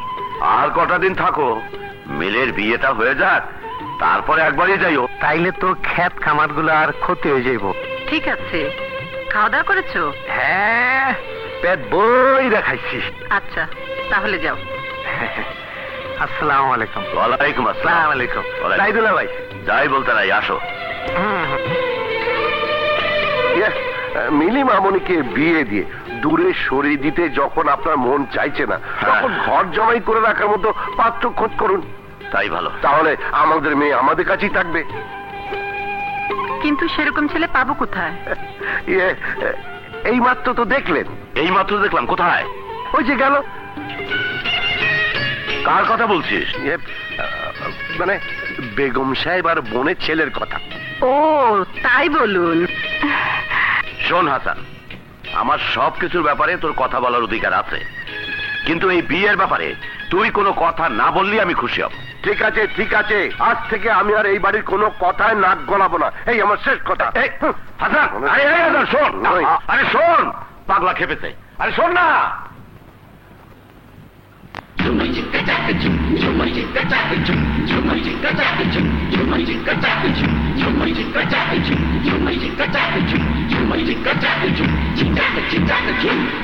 আর কটা দিন থাকো, মিলের বিয়েটা হয়ে যাক, তারপরে একবারই যাইও। তাইলে তো ক্ষেত খামার গুলো আর ক্ষতি হয়ে যাইব। ঠিক আছে, খাওয়া দাওয়া করেছো? হ্যাঁ, পেট বই দেখাইছি। আচ্ছা তাহলে যাও। আসসালামু আলাইকুম। ওয়ালাইকুম আসসালাম। আসসালামু আলাইকুম। সাইদুল্লাহ ভাই, যাই বলতে নাই, আসো। মিলি মামনিকে বিয়ে দিয়ে দূরে সরিয়ে দিতে যখন আপনার মন চাইছে না, তখন ঘর জমাই করে রাখার মতো পাত্র খোঁজ করুন। তাই ভালো। তাহলে আমাদের মেয়ে আমাদের কাছেই থাকবে। কিন্তু সেরকম ছেলে পাবো কোথায়? এই মাত্র তো দেখলেন। এই মাত্র দেখলাম? কোথায়? ওই যে গেল। কার কথা বলছিস? মানে বেগম সাহেব আর বোনের ছেলের কথা। ও তাই বলুন। শোন হাসান, আমার সব কিছুর ব্যাপারে তোর কথা বলার অধিকার আছে, কিন্তু এই বিয়ের ব্যাপারে তুই কোনো কথা না বললি আমি খুশি হব। ঠিক আছে ঠিক আছে, আজ থেকে আমি আর এই বাড়ির কোনো কথায় নাক গলাবো না। এই আমার শেষ কথা। হাসান, আরে হাসান শোন। আরে শোন, পাগলা খেপেছে। আরে শোন না।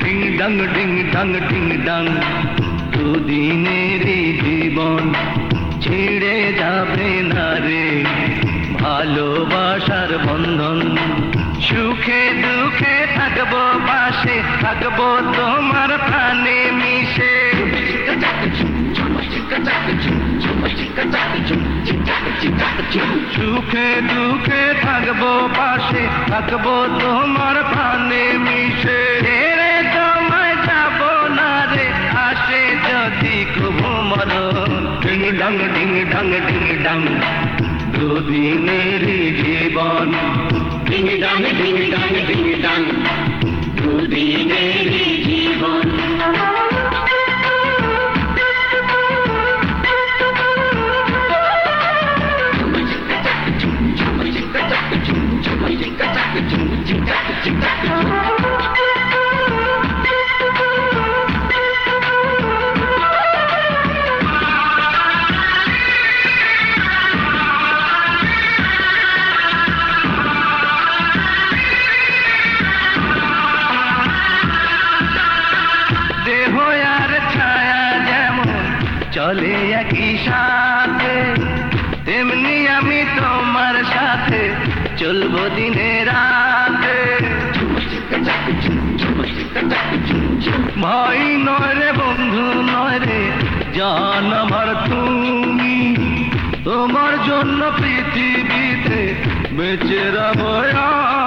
ডিং ডাং ডিং ডাং ডিং ডাং, দুদিনের জীবন ছিঁড়ে যাবে না রে ভালোবাসার বন্ধন। সুখে দুঃখে থাকবো পাশে, থাকবো তোমার প্রাণে মিশে। সুখে দুঃখে থাকবো পাশে, থাকবো তোমার প্রাণে মিশে। ছেড়ে তোমায় যাবো না রে, আসে যদি খুব মরণ। ডিং ডাং ডিং ডাং ডিং ডাং, দুদিনের জীবন। ডিং ডাং ডিং ডাং ডিং ডাং, দুদিনের জীবন। চলে একই সাথে, তেমনি আমি তোমার সাথে চলবো দিনে রাতে। ভাই নয় রে বন্ধু নয় রে জান আমার তুমি, তোমার জন্য পৃথিবীতে বেঁচে রবো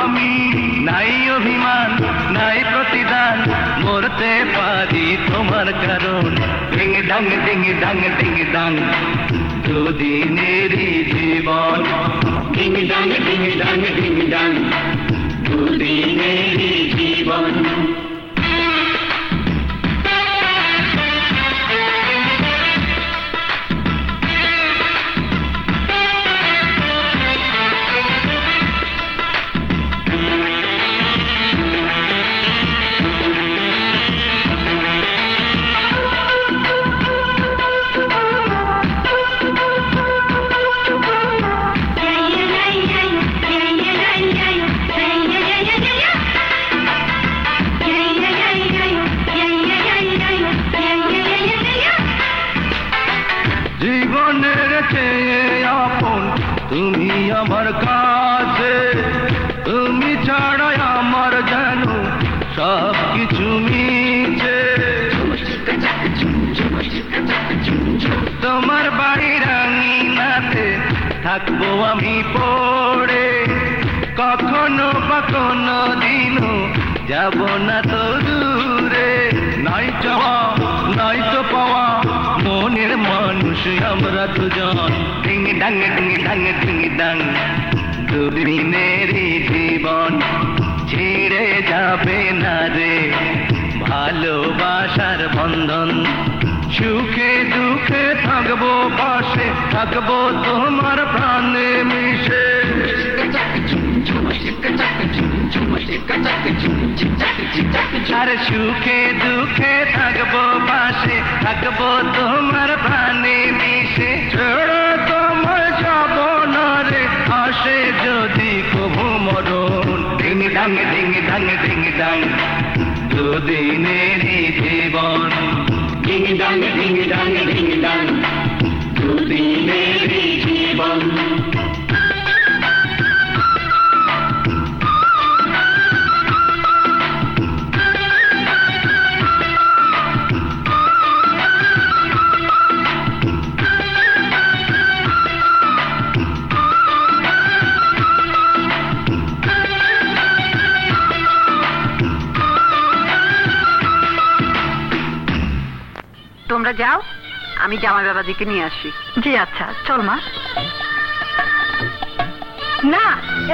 আমি। নাই অভিমান নাই প্রতিদান, মরতে পারি তোমার কারণ। ডিং ডাং ডিং ডাং ডিং ডাং দুদিনেরই জীবন, ডিং ডাং ডিং ডাং ডিং ডাং দুদিনেরই জীবন। জীবনের চেয়ে আপন তুমি আমার কাছে, তুমি ছাড়াই আমার যেন সব কিছু মিছে। তোমার বাড়ির আঙিনাতে থাকবো আমি পড়ে, কখনো বা কোনো দিনও যাব না তো দূরে। নাই চাওয়া নাই তো পাওয়া মনের মানুষ আমরা দুজন, ডিং ডাং ডিং ডাং ডিং ডাং দুদিনেরই জীবন। ছিঁড়ে যাবে না রে ভালোবাসার বন্ধন, সুখে দুঃখে থাকবো পাশে, থাকবো তোমার প্রাণে মিশে। আর সুখে দুঃখে থাকবো পাশে, থাকবো তোমার প্রাণে মিশে। ছেড়ে তোমার যাব না রে আসে যদি কবু মরণ, ডিং ডাং ডিং ডাং ডিং ডাং দুদিনেরই জীবন, ডিং ডাং ডিং ডাং ডিং ডাং দুদিনেরই জীবন। তোমরা যাও, আমি জামাই বাবাজিকে নিয়ে আসি। জি আচ্ছা, চল মা। না,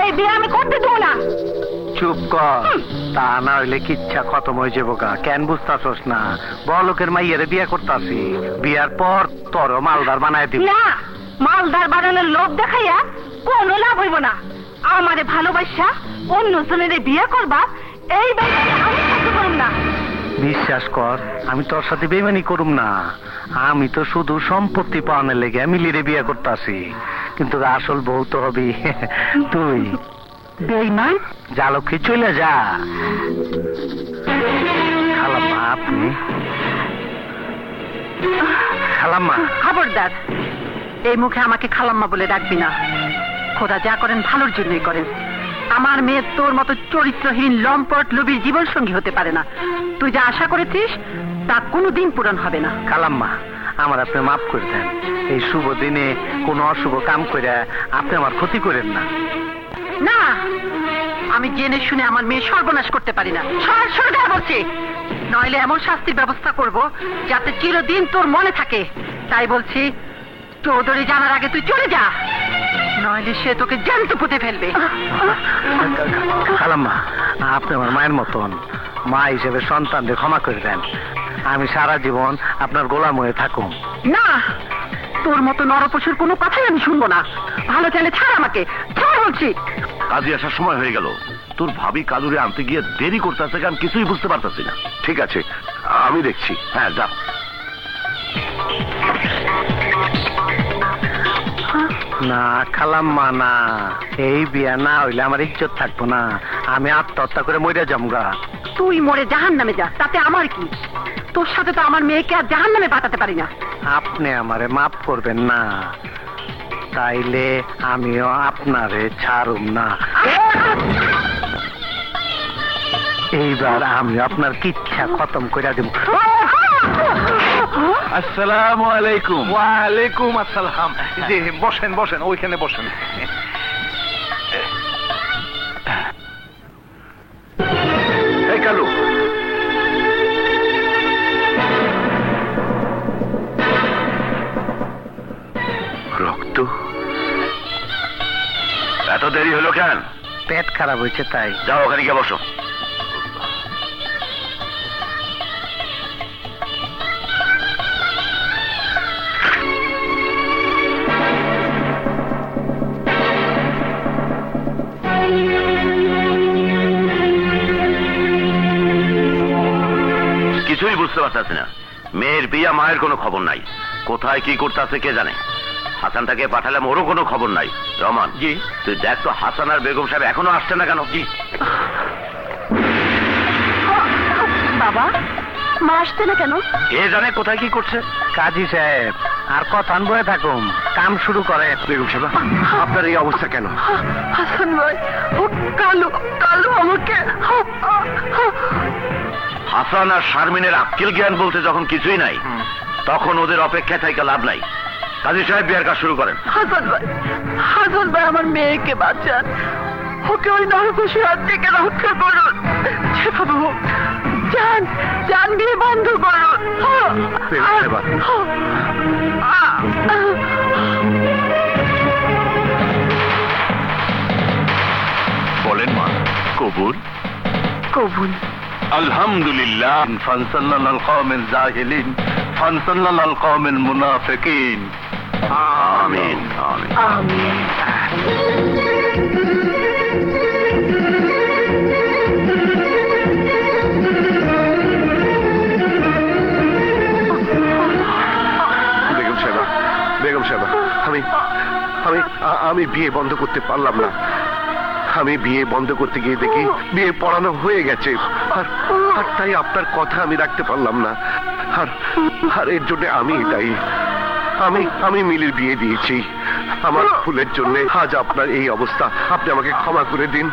এই বিয়ে আমি করতে দেবো না। চুপ কর, তা না হইলে কিচ্ছা খতম হয়ে যাবো গা। কেন বুঝতাছস না? বড়লোকের মাইয়ারে বিয়ে করতাছি, বিয়ার পর তোর মালদার বানায় দিব। না, মালদার বানানোর লোভ দেখাইয়া কোনো লাভ হইব না। আমারে ভালোবাসা অন্য জনের বিয়ে করবা, এই ব্যাপারে আমি থাকতে পারব না। বিশ্বাস কর, আমি তোর সাথে বেইমানি করুম না। আমি তো শুধু সম্পত্তি পাওয়ানোর লেগে মিলিরে বিয়ে করতেছি, কিন্তু আসল বউ তো হবি তুই। বেইমান? যা লক্ষ্মী, চলে যা। খালাম্মা আপনি? খালাম্মা। খবরদার, এই মুখে আমাকে খালাম্মা বলে ডাকবি না। খোদা যা করেন ভালোর জন্যই করেন। আমার মেয়ে তোর মতো চরিত্রহীন লম্পট লোভীর জীবন সঙ্গী হতে পারে না। তুই যা আশা করেছিস তা কোনোদিন পূরণ হবে না। খালাম্মা, আমার আপনি মাফ করে দেন। এই শুভ দিনে কোনো অশুভ কাম করে আপনি আমার ক্ষতি করেন না। না, আমি জেনে শুনে আমার মেয়ে সর্বনাশ করতে পারি না। সরকার বলছি, নইলে এমন শাস্তির ব্যবস্থা করব যাতে চিরদিন তোর মনে থাকে। তাই বলছি, চৌধুরী জানার আগে তুই চলে যা, নইলে সে তোকে জ্যান্ত পুঁতে ফেলবে। খালাম্মা, আপনি আমার মায়ের মতন, মা হিসেবে সন্তানদের ক্ষমা করে দেন। আমি সারা জীবন আপনার গোলাম হয়ে থাকুম। না, তোর মতো নরপশুর কোনো কথাই আমি শুনবো না। ভালো চাইলে ছাড় আমাকে, ছাড় বলছি। কাজে আসার সময় হয়ে গেল, তোর ভাবি কালুরে আনতে গিয়ে দেরি করতেছে, কারণ কিছুই বুঝতে পারতেছি না। ঠিক আছে, আমি দেখছি। হ্যাঁ যা। না খালাম্মা, না, এই বিয়া না হইলে আমার ইজ্জত থাকবো না। আমি আত্মহত্যা করে মরে যামগা। তুই মরে জাহান্নামে যা, তাতে আমার কি? তোর সাথে তো আমার মেয়েকে আর জাহান্নামে পাঠাতে পারি না। আপনি আমারে মাফ করবেন না, তাইলে আমিও আপনারে ছাড়ুম না। এইবার আমি আপনার কিচ্ছা খতম করে দেব। আসসালামু আলাইকুম। ওয়ালাইকুম আসসালাম। জি বসেন বসেন, ওইখানে বসেন। এই কালু, রক্ত? এত দেরি হলো কেন? পেট খারাপ হয়েছে তাই। যাও ওখানে গিয়ে বসো। কিছুই বুঝতে পারতেছি না। মেয়ের বিয়া, মায়ের কোনো খবর নাই, কোথায় কি করতেছে কে জানে। হাসানটাকে পাঠালাম, ওরও কোনো খবর নাই। রহমান, জি, তুই দেখ তো হাসান আর বেগম সাহেব এখনো আসছে না কেন? জি। বাবা, মা আসছে না কেন? কে জানে কোথায় কি করছে। কাজী সাহেব, আর কথা বয়ে থাকুন, কাম শুরু করে। বেগম সাহেব, আপনার এই অবস্থা কেন? হাসান ভাই, ও কালু, কালু আমাকে হাসান আর শারমিনের আক্কেল জ্ঞান বলতে যখন কিছুই নাই, তখন ওদের অপেক্ষা থেকে লাভ নাই। কাজী সাহেব বিয়ার কাজ শুরু করেন। হাসান ভাই আমার মেয়েকে বাঁচান, ওকে ওই নরকশি হাত থেকে রক্ষা করুন। যেভাবে হোক যান, যান বিয়ে বন্ধ করুন। বলেন মা, কবুল? কবুল। আলহামদুলিল্লাহ। ফানসাল্লাল কওমিল জাহিলিন ফানসাল্লাল কওমিল মুনাফিকিন। আমিন আমিন। আমিন। বেগম সাহেবা, বেগম সাহেবা, আমি আমি আমি বিয়ে বন্ধ করতে পারলাম না। আমি বিয়ে বন্ধ করতে গিয়ে দেখি বিয়ে পড়ানো হয়ে গেছে, আর তাই আপনার কথা আমি রাখতে পারলাম না। আর এর জন্য আমি দায়ী। আমি মিলির বিয়ে দিয়েছি। আমার ভুলের জন্য আজ আপনার এই অবস্থা। আপনি আমাকে ক্ষমা করে দিন,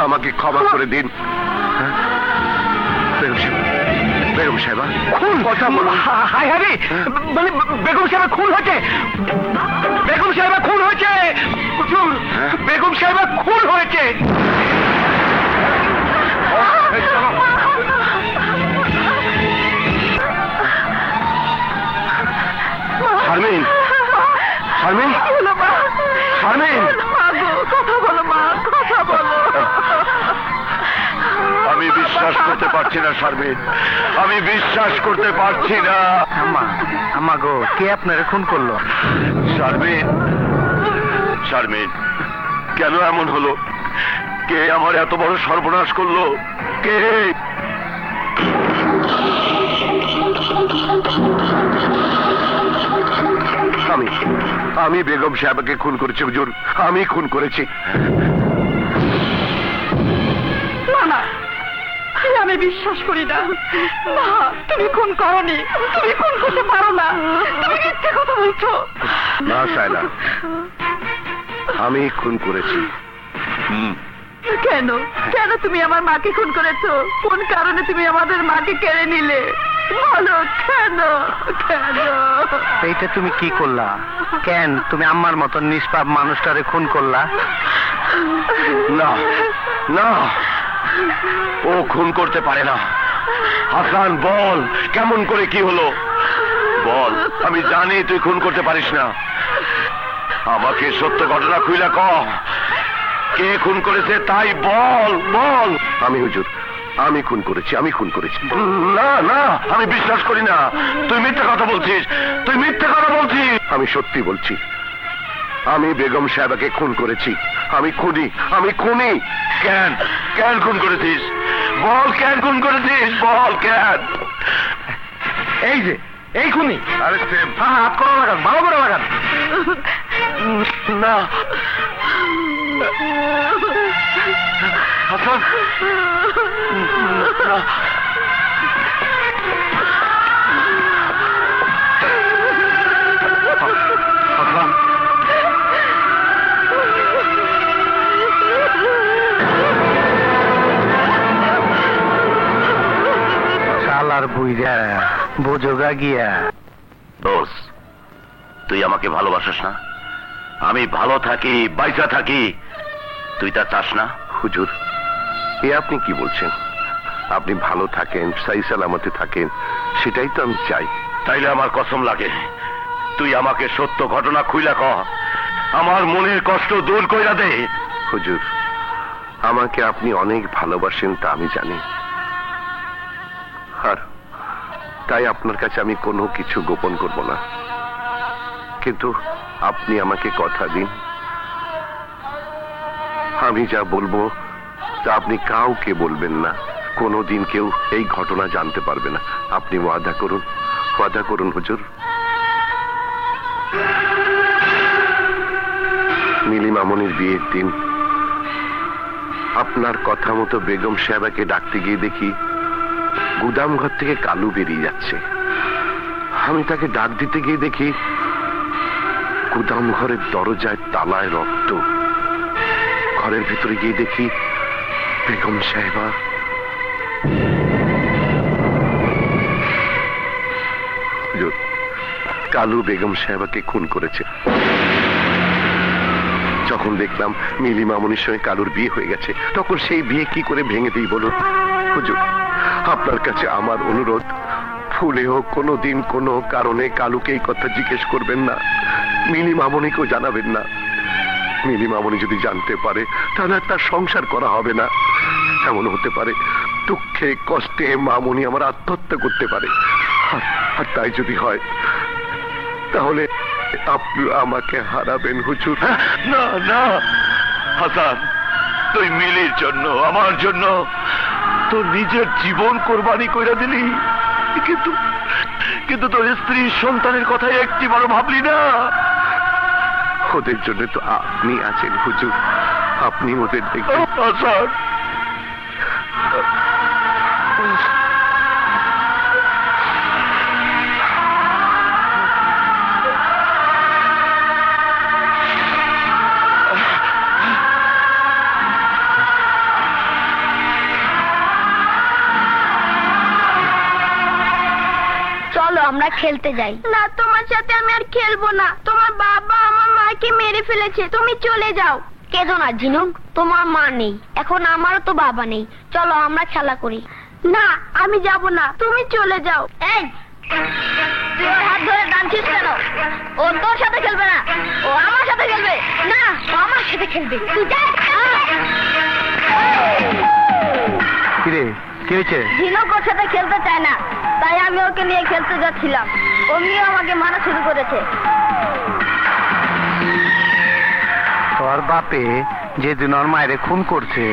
আমাকে ক্ষমা করে দিন। হ্যাঁ? বেগম সাহেবা, কথা বলুন। হাই হাবি, মানে বেগম সাহেব খুন হয়েছে। বেগম সাহেব খুন হয়েছে। বেগম সাহেব খুন হয়েছে। শারমিন, শারমিন, শারমিন, কথা বলো মা, কথা বলো। আমি বিশ্বাস করতে পারছি না শারমিন, আমি বিশ্বাস করতে পারছি না। আমা গো, কে আপনারে খুন করলো? শারমিন, শারমিন, কেন এমন হলো? কে আমার এত বড় সর্বনাশ করলো? কে? আমি বেগম সাহেবকে খুন করেছি হুজুর, আমি খুন করেছি। না না, আমি বিশ্বাস করি না। না, তুমি খুন করনি, তুমি খুন করতে পারো না, তুমি মিথ্যে কথা বলছো। না সায়লা, আমি খুন করেছি। কেন কেন তুমি আমার মাকে খুন করেছো? কোন কারণে তুমি আমাদের মাকে কেড়ে নিলে? বলো কেন? কেন? এইটা তুমি কি করলা? কেন তুমি আমার মতন নিষ্পাপ মানুষটারে খুন করলা? না না, ও খুন করতে পারে না। হাসান বল, কেমন করে কি হলো বল। আমি জানি তুই খুন করতে পারিস না। আমাকে সত্য ঘটনা খুইলা ক, কে খুন করেছে তাই বল, বল। আমি হুজুর, আমি খুন করেছি, আমি খুন করেছি। না না, আমি বিশ্বাস করি না। তুই মিথ্যে কথা বলছিস, তুই মিথ্যে কথা বলছিস। আমি সত্যি বলছি, আমি বেগম সাহেবাকে খুন করেছি। আমি খুনি, আমি খুনি। কেন কেন খুন করেছিস বল, কেন খুন করেছিস বল, কেন? এই যে এই খুনি। আরে সেম, হাত করা লাগান, ভালো করে লাগান। না হাসান হাসান শালার বুইরা বোঝোগা গিয়া। দোষ, তুই আমাকে ভালোবাসিস না? আমি ভালো থাকি, বাইচা থাকি, তুই তা চাস না? হুজুর, এ আপনি কি বলছেন? আপনি ভালো থাকেন, সাই সালামতে থাকেন, সেটাই তো আমি চাই। তাইলে আমার কসম লাগে, তুই আমাকে সত্য ঘটনা খুইলা ক, আমার মনের কষ্ট দূর কইরা দে। হুজুর, আমাকে আপনি অনেক ভালোবাসেন তা আমি জানি, আর তাই আপনার কাছে আমি কোনো কিছু গোপন করব না। কিন্তু আপনি আমাকে কথা দিন, আমি যা বলবো তা আপনি কাউকে বলবেন না, কোনোদিন কেউ এই ঘটনা জানতে পারবে না। আপনি ওয়াদা করুন, ওয়াদা করুন হুজুর। মিলি মামনির বিয়ের দিন আপনার কথা মতো বেগম সাহেবাকে ডাকতে গিয়ে দেখি গুদাম ঘর থেকে কালু বেরিয়ে যাচ্ছে। আমি তাকে ডাক দিতে গিয়ে দেখি গুদাম ঘরের দরজায় তালায় রক্ত। ঘরের ভিতরে গিয়ে দেখি বেগম সাহেবা। হুজুর, কালু বেগম সাহেবাকে খুন করেছে। যখন দেখলাম মিলি মামনির সঙ্গে কালুর বিয়ে হয়ে গেছে, তখন সেই বিয়ে কি করে ভেঙে দিই বলুন? হুজুর, আপনার কাছে আমার অনুরোধ, ভুলে হোক কোনোদিন কোনো কারণে কালুকে এই কথা জিজ্ঞেস করবেন না, মিলি মামনিকেও জানাবেন না। মিলি মামনি যদি জানতে পারে তাহলে আর তার সংসার করা হবে না। এমন হতে পারে দুঃখে কষ্টে মামনি আমার আত্মহত্যা করতে পারে, আর তাই যদি হয় তাহলে আপনি আমাকে হারাবেন হুজুর। না না হাসান, তুই মিলির জন্য, আমার জন্য তোর নিজের জীবন কোরবানি কইরা দিলি, কিন্তু কিন্তু তোর স্ত্রী সন্তানের কথা একটিবারও ভাবলি না। ওদের জন্য তো আপনি আছেন হুজুর, আপনি ওদের দেখবেন। হাসান, চলো আমরা খেলতে যাই। না, তোমার সাথে আমি আর খেলবো না। তোমার বাবা আমার মাকে মেরে ফেলেছে, তুমি চলে যাও। কেঁদো না ঝিনুক, তোমার মা নেই, এখন আমারও তো বাবা নেই। চলো আমরা খেলা করি। না, আমি যাব না, তুমি চলে যাও। এই, তুই ওর হাত ধরে টানছিস কেন? ও তোর সাথে খেলবে না, ও আমার সাথে খেলবে। না, ও আমার সাথে খেলবে। তুই যা। কিরে, কি হয়েছে? ঝিনুক ওর সাথে খেলতে চায় না, তাই আমি ওকে নিয়ে খেলতে যাচ্ছিলাম। অমনিও আমাকে মারা শুরু করেছে। তোর বাপে যেদিন ওর মায়ের খুন করছে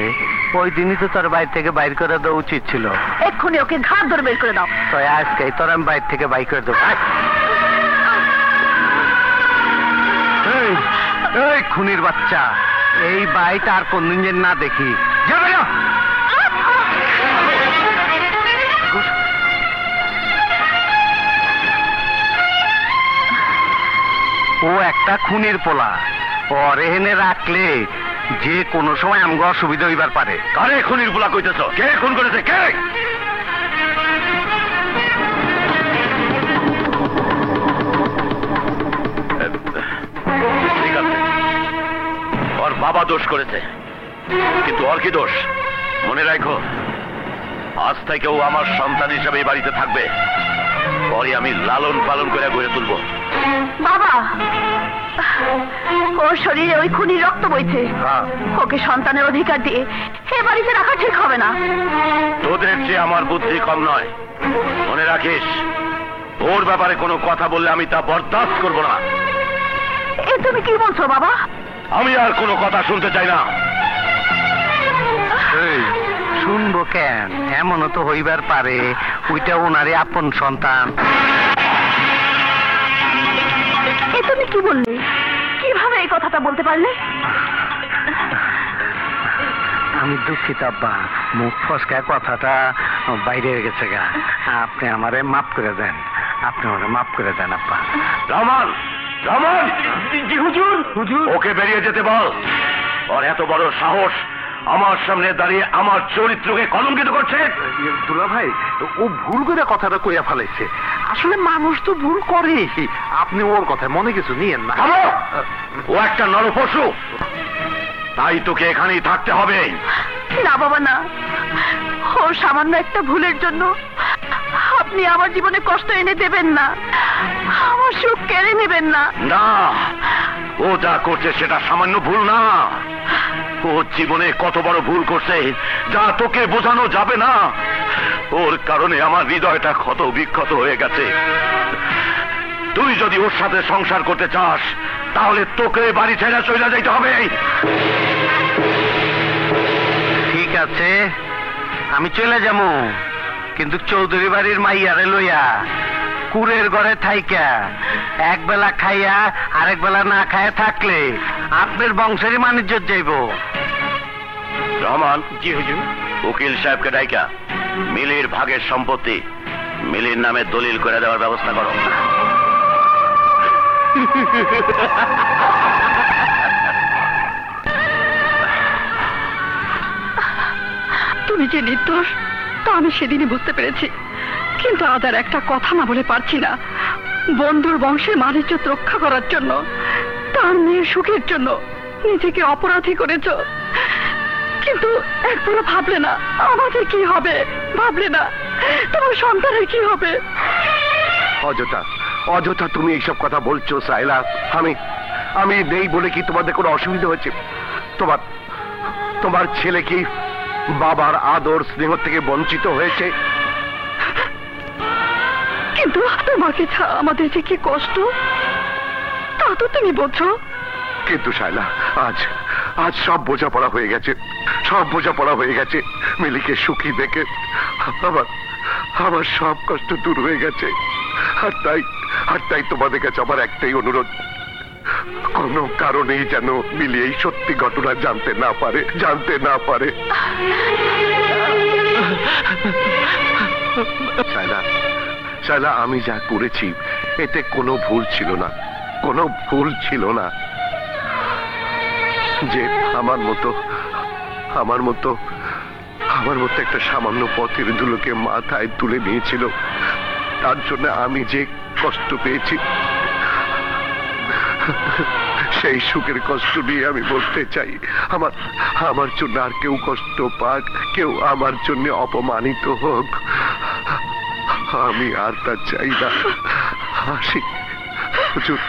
ওই দিনই তো তোর বাইর থেকে বাইর করে দেওয়া উচিত ছিল। এক্ষুনি ওকে ঘাট ধরে বের করে দাও। তো আজকে তোর আমি বাইর থেকে বাইর করে দেবো। এই খুনির বাচ্চা, এই বাইট আর কোনদিন যেন না দেখি। যাবে না। ও একটা খুনের পোলা, ওর এখানে রাখলে যে কোনো সময় আমগো অসুবিধা হইবার পারে। কারে খুনির পোলা কইতেছ? কে খুন করেছে? কে? ঠিক আছে, ওর বাবা দোষ করেছে, কিন্তু ওর কি দোষ? মনে রাখো, আজ থেকে ও আমার সন্তান হিসাবে এই বাড়িতে থাকবে। পরে আমি লালন পালন করে গড়ে তুলবো। বাবা, ওর শরীরে ওই খুনির রক্ত বইছে। ওকে সন্তানের অধিকার দিয়ে এ বাড়িতে রাখা ঠিক হবে না। তোদের যে আমার বুদ্ধি কম নয়, মনে রাখিস, ওর ব্যাপারে কোনো কথা বললে আমি তা বরদাস্ত করবো না। এ তুমি কি বলছো বাবা? আমি আর কোনো কথা শুনতে চাই না। শুনবো কেন? এমনও তো হইবার পারে ওইটা ওনারে আপন সন্তান। এ তুমি কি বললে? কিভাবে এই কথাটা বলতে পারলে? আমি দুঃখিত আব্বা, মুখ ফসকায় কথাটা বাইরে হয়ে গেছে গা। আপনি আমারে মাফ করে দেন, আপনি আমারে মাফ করে দেন আব্বা। রহমান, রহমান! জি হুজুর। ওকে বেরিয়ে যেতে বল। ওর এত বড় সাহস আমার সামনে দাঁড়িয়ে আমার চরিত্রকে কলঙ্কিত করছে। দুলা ভাই, ও ভুল করে কথাটা কইয়া ফেলাইছে। আসলে মানুষ তো ভুল করে, আপনি ওর কথায় মনে কিছু নিয়েন না। থামো! ও একটা নরপশু, তাই তোকে এখানেই থাকতে হবে। না বাবা না, ও সামান্য একটা ভুলের জন্য আপনি আমার জীবনে কষ্ট এনে দেবেন না, আমার সুখ কেড়ে নেবেন না। না, ও যা করছে সেটা সামান্য ভুল না। ও জীবনে কত বড় ভুল করছে যা তোকে বোঝানো যাবে না। ওর কারণে আমার হৃদয়টা ক্ষত বিক্ষত হয়ে গেছে। তুই যদি ওর সাথে সংসার করতে চাস তাহলে তোকে বাড়ি ছেড়ে চলে যেতে হবে। ঠিক আছে, আমি চলে যাবো, কিন্তু চৌধুরী বাড়ির মাইয়ারে লইয়া কুরের ঘরে থাইকা এক বেলা খাইয়া আরেক বেলা না খাইয়া থাকলে আপনার বংশেরই মানিজ্য যাইব। রহমান। জি হুজুর। উকিল সাহেবকে ডাইকা মিলির ভাগের সম্পত্তি মিলির নামে দলিল করে দেওয়ার ব্যবস্থা করো। তুমি যে নির্দোষ তা আমি সেদিনই বুঝতে পেরেছি, কিন্তু আজ আর একটা কথা না বলে পারছি না। বন্ধুর বংশের মানিজ্য রক্ষা করার জন্য, তার মেয়ের সুখের জন্য নিজেকে অপরাধী করেছ, কিন্তু একবারও ভাবলে না আমাদের কি হবে, ভাবলে না তোমার সন্তানের কি হবে। অযথা অযথা তুমি এইসব কথা বলছো সাইলা। আমি নেই বলে কি তোমাদের কোনো অসুবিধা হচ্ছে? তোমার ছেলে কি বাবার আদর স্নেহ থেকে বঞ্চিত হয়েছে? কিন্তু তোমাকে ছাড়া আমাদের যে কি কষ্ট তা তো তুমি বোঝো। কিন্তু সাইলা, আজ সব বোঝাপড়া হয়ে গেছে, সব বোঝাপড়া হয়ে গেছে। মিলিকে সুখী দেখে আমার সব কষ্ট দূর হয়ে গেছে। আর তাই তোমাদের কাছে আমার একটাই অনুরোধ, কোনো কারণেই যেন মিলি এই সত্যি ঘটনা জানতে না পারে। সাইলা, আমি যা করেছি এতে কোনো ভুল ছিল না, যে আমার মতো একটা সামান্য পথের ধুলোকে মাথায় তুলে নিয়েছিল, তার জন্য আমি যে কষ্ট পেয়েছি সেই সুখের কষ্ট নিয়ে আমি বলতে চাই, আমার জন্য আর কেউ কষ্ট পাক, কেউ আমার জন্য অপমানিত হোক, আমি আর তা চাই না। আসি হুজুর,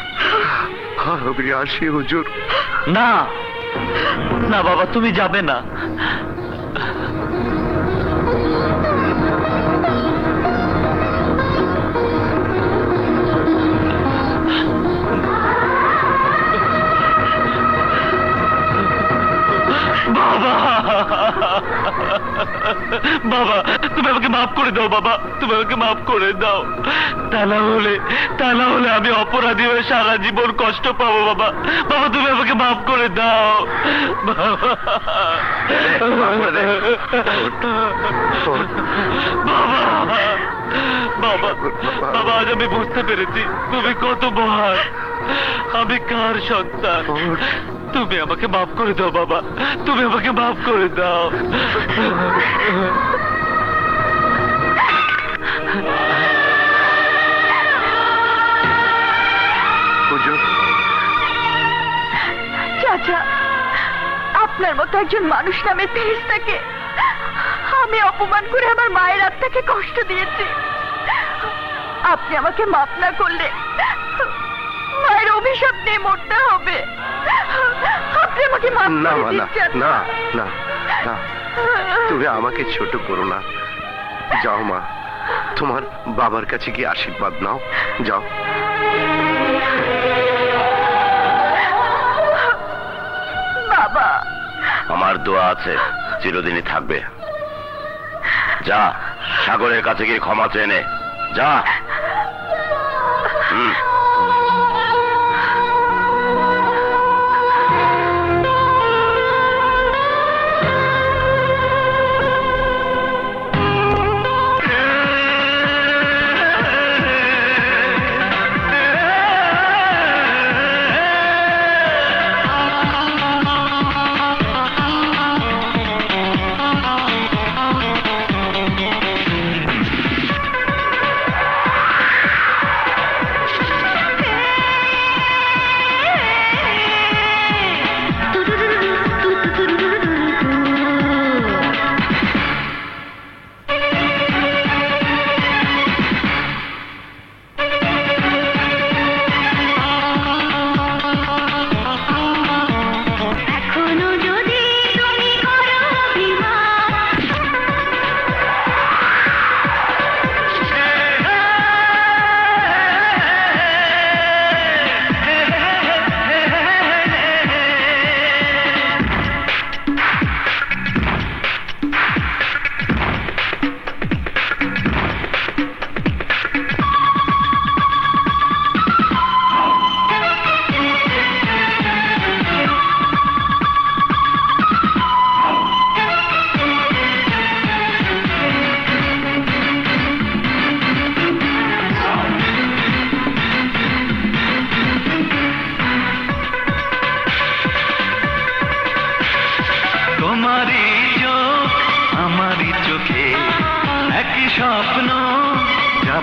আমি আসি হুজুর। না না বাবা, তুমি যাবে না। বাবা, তুমি আমাকে মাফ করে দাও বাবা, তুমি আমাকে মাফ করে দাও। তা না হলে আমি অপরাধী হয়ে সারা জীবন কষ্ট পাবো বাবা। বাবা, তুমি আমাকে মাফ করে দাও বাবা। বাবা, আজ আমি বুঝতে পেরেছি তুমি কত মহান, আমি কার সন্তান। তুমি আমাকে মাফ করে দাও বাবা, তুমি আমাকে মাফ করে দাও। চাচা, আপনার মতো একজন মানুষ নামে ফেরেশতাকে আমি অপমান করে আমার মায়ের আত্মাকে কষ্ট দিয়েছি। আপনি আমাকে মাফ না করলে মায়ের অভিশাপ নিয়ে মরতে হবে। আপনি আমাকে মাফ করে দিন চাচা। না, তুমি আমাকে ছোট করো না। যাও মা, তোমার বাবার কাছে গিয়ে আশীর্বাদ নাও, যাও। বাবা, আমার দোয়া আছে, চিরদিনই থাকবে। যা, সাগরের কাছে গিয়ে ক্ষমা চেয়ে নে, যা।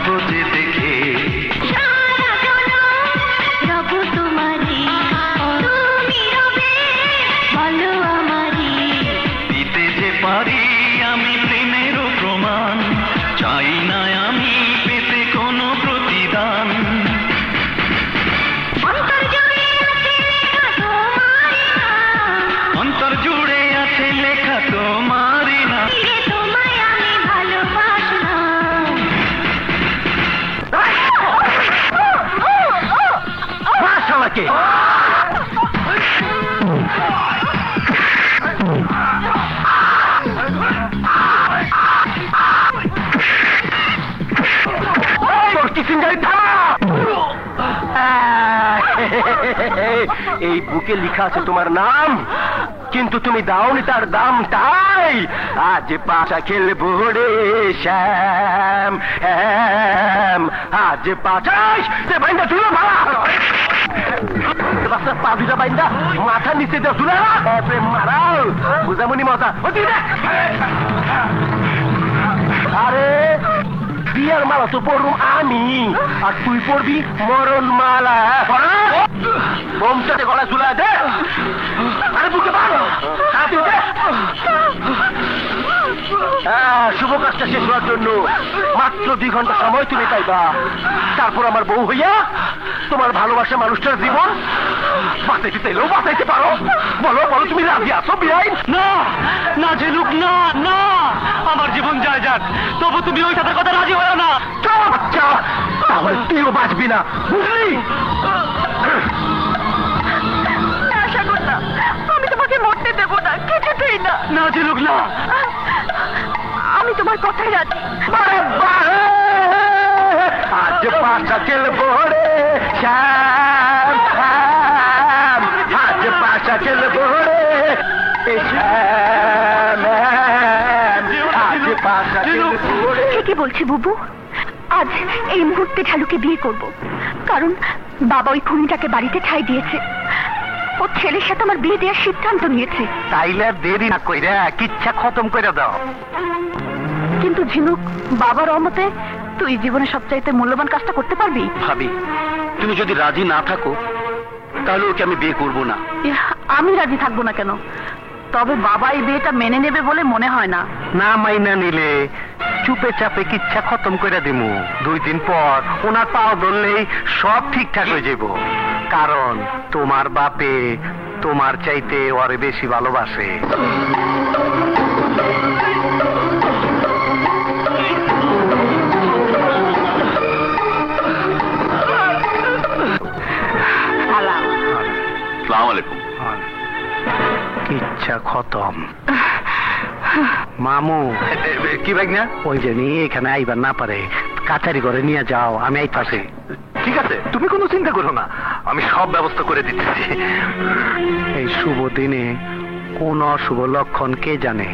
পাবো যে দেখে দিতে যে পারি আমি প্রেমেরও প্রমাণ, চাই না আমি পেতে কোনো প্রতিদান। অন্তর জুড়ে আছে লেখা তোমারই না। শালাকে এই বুকে লেখা আছে তোমার নাম, কিন্তু তুমি দাওনি তার দামটাই। আজ পাশা খেলবো রে শ্যাম, আজ পাশাই বাইন্দা তুলো ভাড়া পা দুটা বাইন্দা মাথা নিচে দেও তুলে মারাও বুঝামনি মজা। আরে বিয়ার মালা তো পড়ুম আমি, আর তুই পড়বি মরণ মালা। বোমটাতে গলা ঝুলা দে, আরে বুকে পারো শুভ কাজটা শেষ হওয়ার জন্য মাত্র 2 ঘন্টা সময় তুমি পাইবা। তারপর আমার বউ হইয়া তোমার ভালোবাসা মানুষটার জীবন বাঁচাইতে চাইলেও বাঁচাইতে পারো। বলো বলো তুমি রাজি আছো বিয়াই? না না ঝিনুক, না না, আমার জীবন যায় যাক, তবু তুমি ওই সাথে কথা রাজি হও না। আচ্ছা তাহলে তুইও বাঁচবি না, বুঝলি? আমি তোমাকে মরতে দেবো না, কিছুতেই না। না ঝিনুক না, আমি তোমার কথাই রাজি। আজ পাশা খেলবো রে শ্যাম, আজ পাশা খেলবো রে শ্যাম, আজ পাশা খেলবো রে। ঠিকই বলছি বুবু, আজ এই মুহূর্তে ঢালুকে বিয়ে করব, কারণ বাবা ওই খুনিটাকে বাড়িতে ঠাঁই দিয়েছে। ও ছেলের সাথে আমার বিয়ে দেওয়ার সিদ্ধান্ত নিয়েছে। তাইলে দেরি না কইরা কিচ্ছা খতম করে দাও। কিন্তু ঝিনুক, বাবার অমতে তুই জীবনে সবচাইতে মূল্যবান কাজটা করতে পারবি। ভাবি তুমি যদি রাজি না থাকো তাহলে ওকে আমি বিয়ে করব না। আমি রাজি থাকবো না কেন? তবে বাবা এই বিয়েটা মেনে নেবে বলে মনে হয় না। না মাইনা নিলে চুপে চাপে কিচ্ছা খতম করে দিমু। 2 দিন পর ওনার পাও ধরলেই সব ঠিকঠাক হয়ে যাব, কারণ তোমার বাপে তোমার চাইতে ওরে বেশি ভালোবাসে। আসসালামু আলাইকুম। কিচ্ছা খতম। মামু কি ভাই না ওই জানি এখানে আইবার না পারে, কাছারি ঘরে নিয়ে যাও, আমি আইতাছি। ঠিক আছে, তুমি কোনো চিন্তা করো না, আমি সব ব্যবস্থা করে দিতেছি। এই শুভ দিনে কোন অশুভ লক্ষণ কে জানে।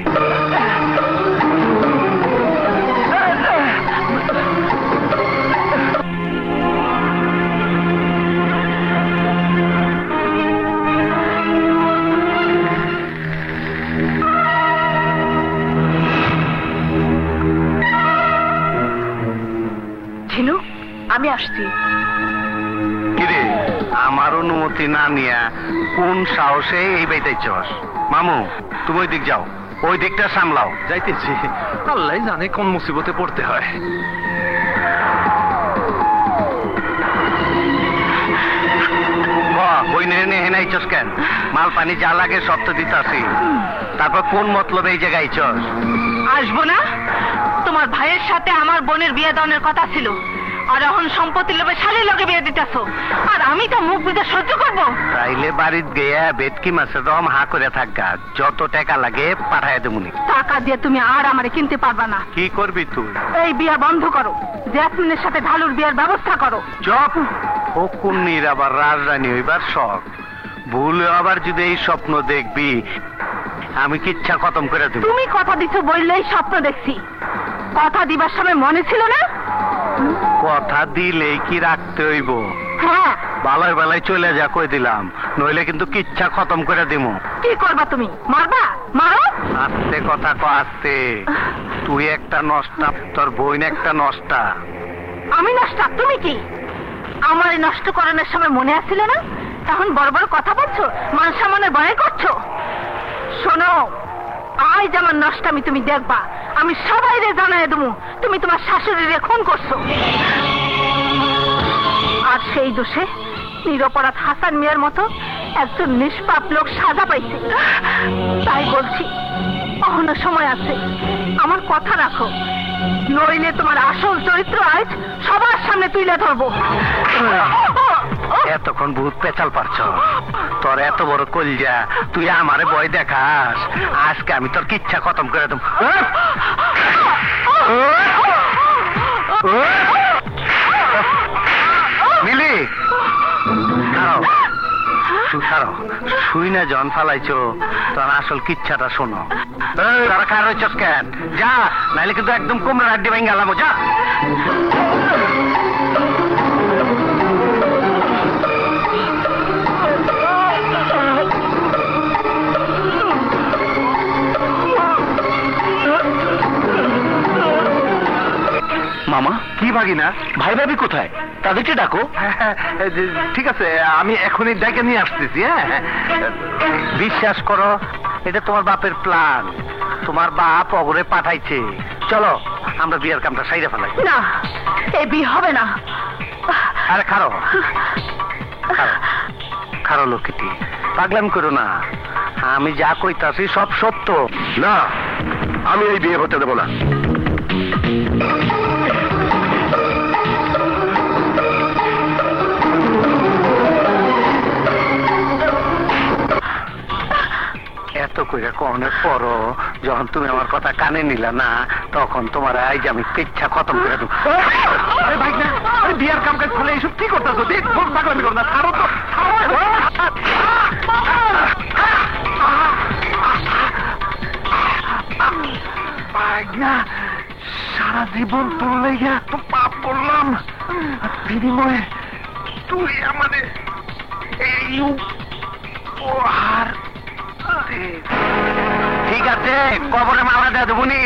ঝিনুক, আমি আসছি। কিরে আমার অনুমতি না নিয়া কোন সাহসে এই বাইতাইছস? মামু তুমি ওই দিক যাও, ওই দিকটা সামলাও। যাইতেছি, আল্লাহ জানে কোন মুসিবতে পড়তে হয়। বই নিয়ে নাইছস কেন? মাল পানি যা লাগে সব তো দিতাছি। তারপর কোন মতলবে এই জায়গায় আইছস? আসবো না? তোমার ভাইয়ের সাথে আমার বোনের বিয়ে দেওয়ার কথা ছিল, আর এখন সম্পত্তির লোভে শালীর লগে বিয়ে দিতেছো, আর আমি তো মুখ বুঝে সহ্য করবো? তাইলে বাড়িত গিয়া বেটকি মাছের দম হা করে থাকা, যত টাকা লাগে পাঠায় দেবুনি। টাকা দিয়ে তুমি আর আমারে কিনতে পারবা না। কি করবি তুই? এই বিয়া বন্ধ করো, জেসমিনের সাথে ঢালুর বিয়ার ব্যবস্থা করো। চপ। ও কুন্নির আবার রাজরানী হইবার শখ, ভুল আবার যদি এই স্বপ্ন দেখবি আমি কিচ্ছা খতম করে দেব। তুমি কথা দিছো বললেই স্বপ্ন দেখছি, কথা দিবার সময় মনে ছিল না? কথা দিলেই কি রাখতে হইব? হ্যাঁ। বালাই বালাই চলে যা কই দিলাম, নইলে কিন্তু কিচ্ছা খতম করে দিমু। কি করবা তুমি? মারবা? মারো। আস্তে কথা ক, আস্তে। তুই একটা নষ্টা, তোর বোন একটা নষ্টা। আমি নষ্ট, তুমি কি আমার নষ্ট করানোর সময় মনে আসছিল না? এখন বড় বড় কথা বলছো, মান সম্মানের ভয় করছো। শোনো, আজ আমার নষ্টামি তুমি দেখবা। আমি সবাইরে জানাই দেবো তুমি তোমার শাশুড়িরে খুন করছো। আর সেই দোষে নিরপরাধ হাসান মিয়ার মতো একজন নিষ্পাপ লোক সাজা পাইছে। তাই বলছি, এখনো সময় আছে, আমার কথা রাখো, নইলে তোমার আসল চরিত্র আজ সবার সামনে তুলে ধরবো। এতক্ষণ বহুত পেঁচাল পারছ, তোর এত বড় কলজা, তুই আমারে ভয় দেখাস। আজকে আমি তোর কিচ্ছা খতম করে দেব। মিলি শুই না জন ফালাইছো, তোর আসল কিচ্ছাটা শোনো। তারা খার হয়েছস কেন? যা, নাইলে কিন্তু একদম কোমরের হাড্ডি ভেঙে গেলাম। যা। মামা, কি ভাগিনা? ভাই ভাবি কোথায়? তাদেরকে ডাকো। ঠিক আছে, আমি এখনই ডেকে নিয়ে আসতেছি। হ্যাঁ, বিশ্বাস করো, এটা তোমার বাপের প্ল্যান। তোমার বাপ অগরে পাঠাইছে। চলো আমরা বিয়ের কামটা সাইরে ফেলাই। না, এই বিয়ে হবে না। আরে খারো খারো লক্ষ্মীটি, পাগলামি করো না। আমি যা কইতাছি সব সত্য। না, আমি এই বিয়ে হতে দেবো না। এত কইরা কনের পরও যখন তুমি আমার কথা কানে নিলা না, তখন তোমার আজ আমি ইচ্ছা খতম করে দেবো। আরে ভাই না, আরে বিয়ার কাম কাজ ফলে এইসব কি করতেছো? দেখ, পাগলামি করো না। ছাড়ো তো। সারা জীবন তোর লেগে এত পাপ করলাম, বিনিময়ে তুই আমাদের এই উপহার। ঠিক আছে, কবরে মামলা দেওয়া দেবনি।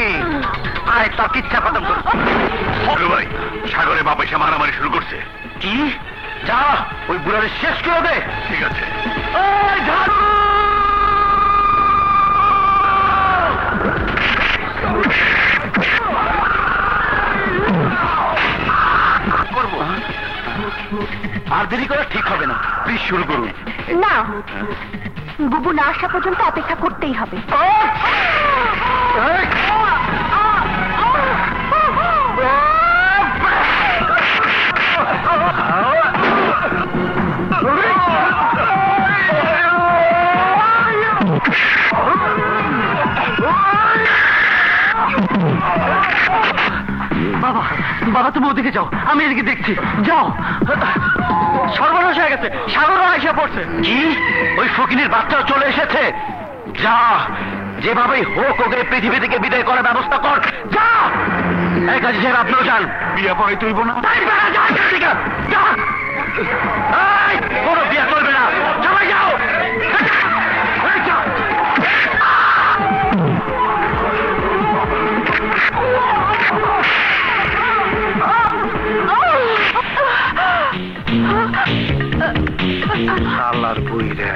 আয়, তোর কিচ্ছা খতম কর। ভাই, সাগরে বাপ এসে মারামারি শুরু করছে। কি? যা, ওই বুড়ারে শেষ করে দে। ঠিক আছে। আর দেরি করা ঠিক হবে না, প্লিজ শুরু করুন। না, বুবু না আসা পর্যন্ত অপেক্ষা করতেই হবে। বাবা, বাবা তুমি ওদিকে যাও, আমি এদিকে দেখছি। যাও। সর্বনাশ হয়ে গেছে, সাগরও এসে পড়ছে। কি? ওই ফকিনের বাচ্চাও চলে এসেছে? যা, যেভাবেই হোক ওকে পৃথিবী থেকে বিদায় করার ব্যবস্থা কর। যা। এই কাজে সাহেব, আপনিও যান। বিয়ে পরে তুইব না। কোনো বিয়ে করবে না, সবাই যাও। শালার বুইরা।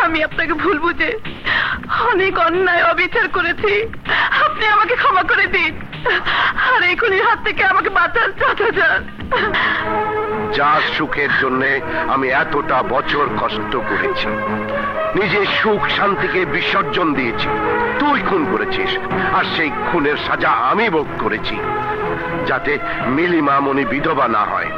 আমি আপনাকে ভুল বুঝে অনেক অন্যায় অবিচার করেছি, আপনি আমাকে ক্ষমা করে দিন। আর এই খুনির হাত থেকে আমাকে বাঁচান চাচা যান। যার সুখের জন্য আমি এতটা বছর কষ্ট করেছি, নিজের সুখ শান্তিকে বিসর্জন দিয়েছি, তুই খুন করেছিস। আর সেই খুনের সাজা আমি ভোগ করেছি, যাতে মিলি মামনি বিধবা না হয়।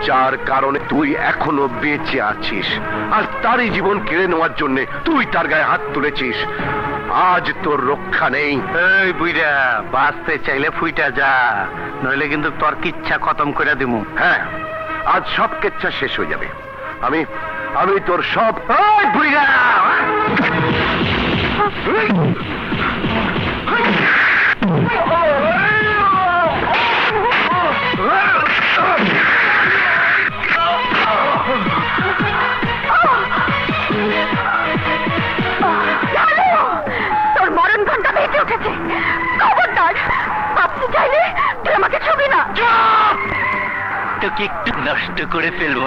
যার কারণে তুই এখনো বেঁচে আছিস, আর তারই জীবন কেড়ে নেওয়ার জন্য তুই তার গায়ে হাত তুলেছিস। আজ তোর রক্ষা নেই। এই বুইরা, বাঁচতে চাইলে ফুইটা যা, নইলে কিন্তু তোর কিচ্ছা খতম করে দিমু। হ্যাঁ, আজ সব কেচ্ছা শেষ হয়ে যাবে। আমি তোর সব। ওই বুইরা, তোর মরণ ঘন্টা তোকে একটু নষ্ট করে ফেলবো।